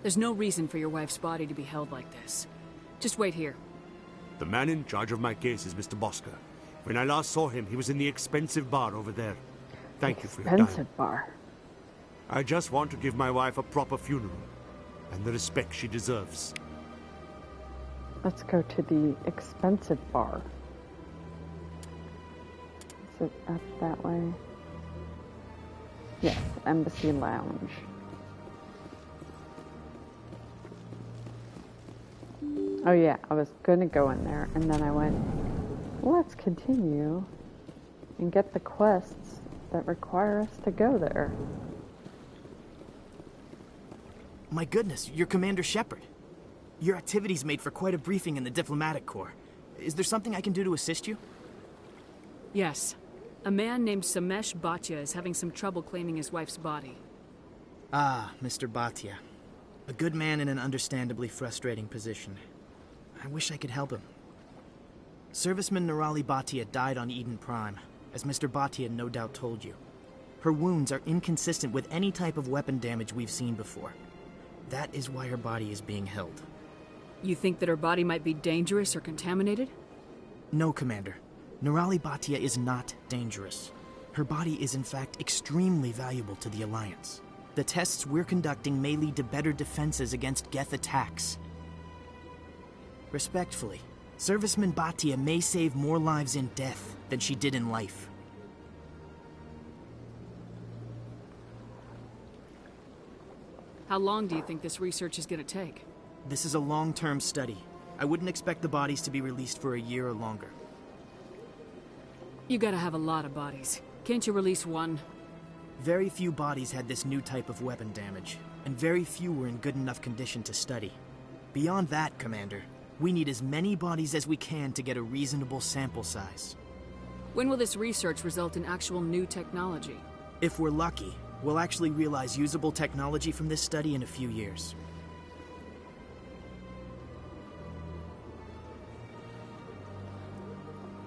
There's no reason for your wife's body to be held like this. Just wait here. The man in charge of my case is Mr. Bosker. When I last saw him, he was in the expensive bar over there. Thank you for your time. Expensive bar. I just want to give my wife a proper funeral, and the respect she deserves. Let's go to the expensive bar. Is it up that way? Yes, Embassy Lounge. Oh yeah, I was gonna go in there, and then I went, let's continue and get the quests that require us to go there. My goodness, you're Commander Shepard. Your activities made for quite a briefing in the Diplomatic Corps. Is there something I can do to assist you? Yes. A man named Samesh Bhatia is having some trouble claiming his wife's body. Ah, Mr. Bhatia. A good man in an understandably frustrating position. I wish I could help him. Serviceman Nirali Bhatia died on Eden Prime, as Mr. Bhatia no doubt told you. Her wounds are inconsistent with any type of weapon damage we've seen before. That is why her body is being held. You think that her body might be dangerous or contaminated? No, Commander. Nirali Bhatia is not dangerous. Her body is in fact extremely valuable to the Alliance. The tests we're conducting may lead to better defenses against Geth attacks. Respectfully, Serviceman Bhatia may save more lives in death than she did in life. How long do you think this research is going to take? This is a long-term study. I wouldn't expect the bodies to be released for a year or longer. You gotta have a lot of bodies. Can't you release one? Very few bodies had this new type of weapon damage, and very few were in good enough condition to study. Beyond that, Commander, we need as many bodies as we can to get a reasonable sample size. When will this research result in actual new technology? If we're lucky, we'll actually realize usable technology from this study in a few years.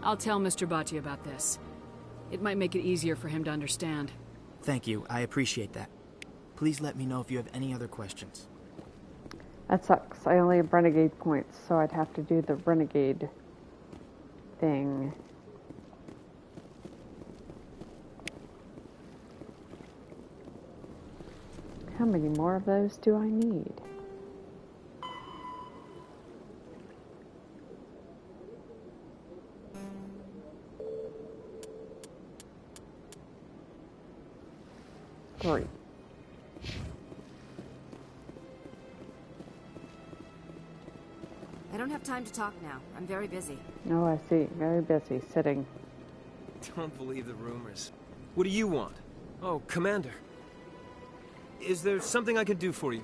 I'll tell Mr. Bhatia about this. It might make it easier for him to understand. Thank you, I appreciate that. Please let me know if you have any other questions. That sucks. I only have renegade points, so I'd have to do the renegade thing. How many more of those do I need? Great. I don't have time to talk now. I'm very busy. Oh, I see. Very busy sitting. Don't believe the rumors. What do you want? Oh, Commander. Is there something I can do for you?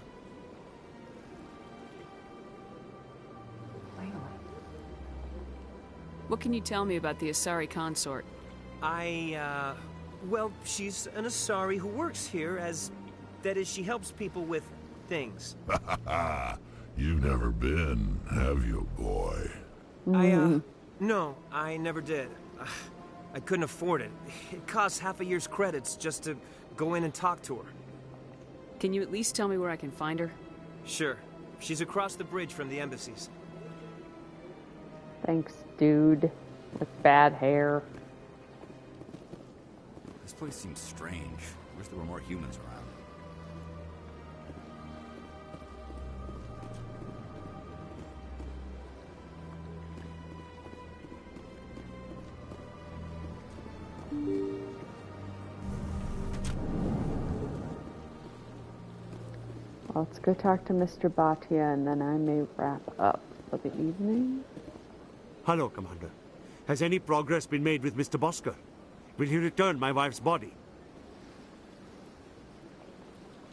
What can you tell me about the Asari consort? Well, she's an Asari who works here that is, she helps people with things. You've never been, have you, boy? No, I never did. I couldn't afford it. It costs half a year's credits just to go in and talk to her. Can you at least tell me where I can find her? Sure. She's across the bridge from the embassies. Thanks, dude. With bad hair. This place seems strange. Wish there were more humans around. Let's go talk to Mr. Bhatia, and then I may wrap up for the evening. Hello, Commander. Has any progress been made with Mr. Bosker? Will he return my wife's body?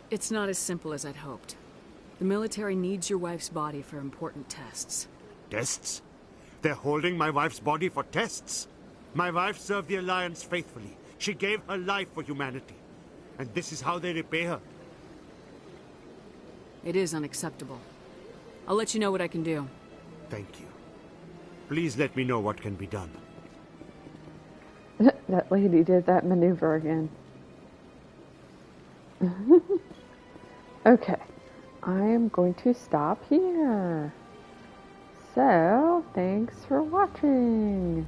It's not as simple as I'd hoped. The military needs your wife's body for important tests. Tests? They're holding my wife's body for tests? My wife served the Alliance faithfully. She gave her life for humanity. And this is how they repay her. It is unacceptable. I'll let you know what I can do. Thank you. Please let me know what can be done. That lady did that maneuver again. Okay. I am going to stop here. So, thanks for watching.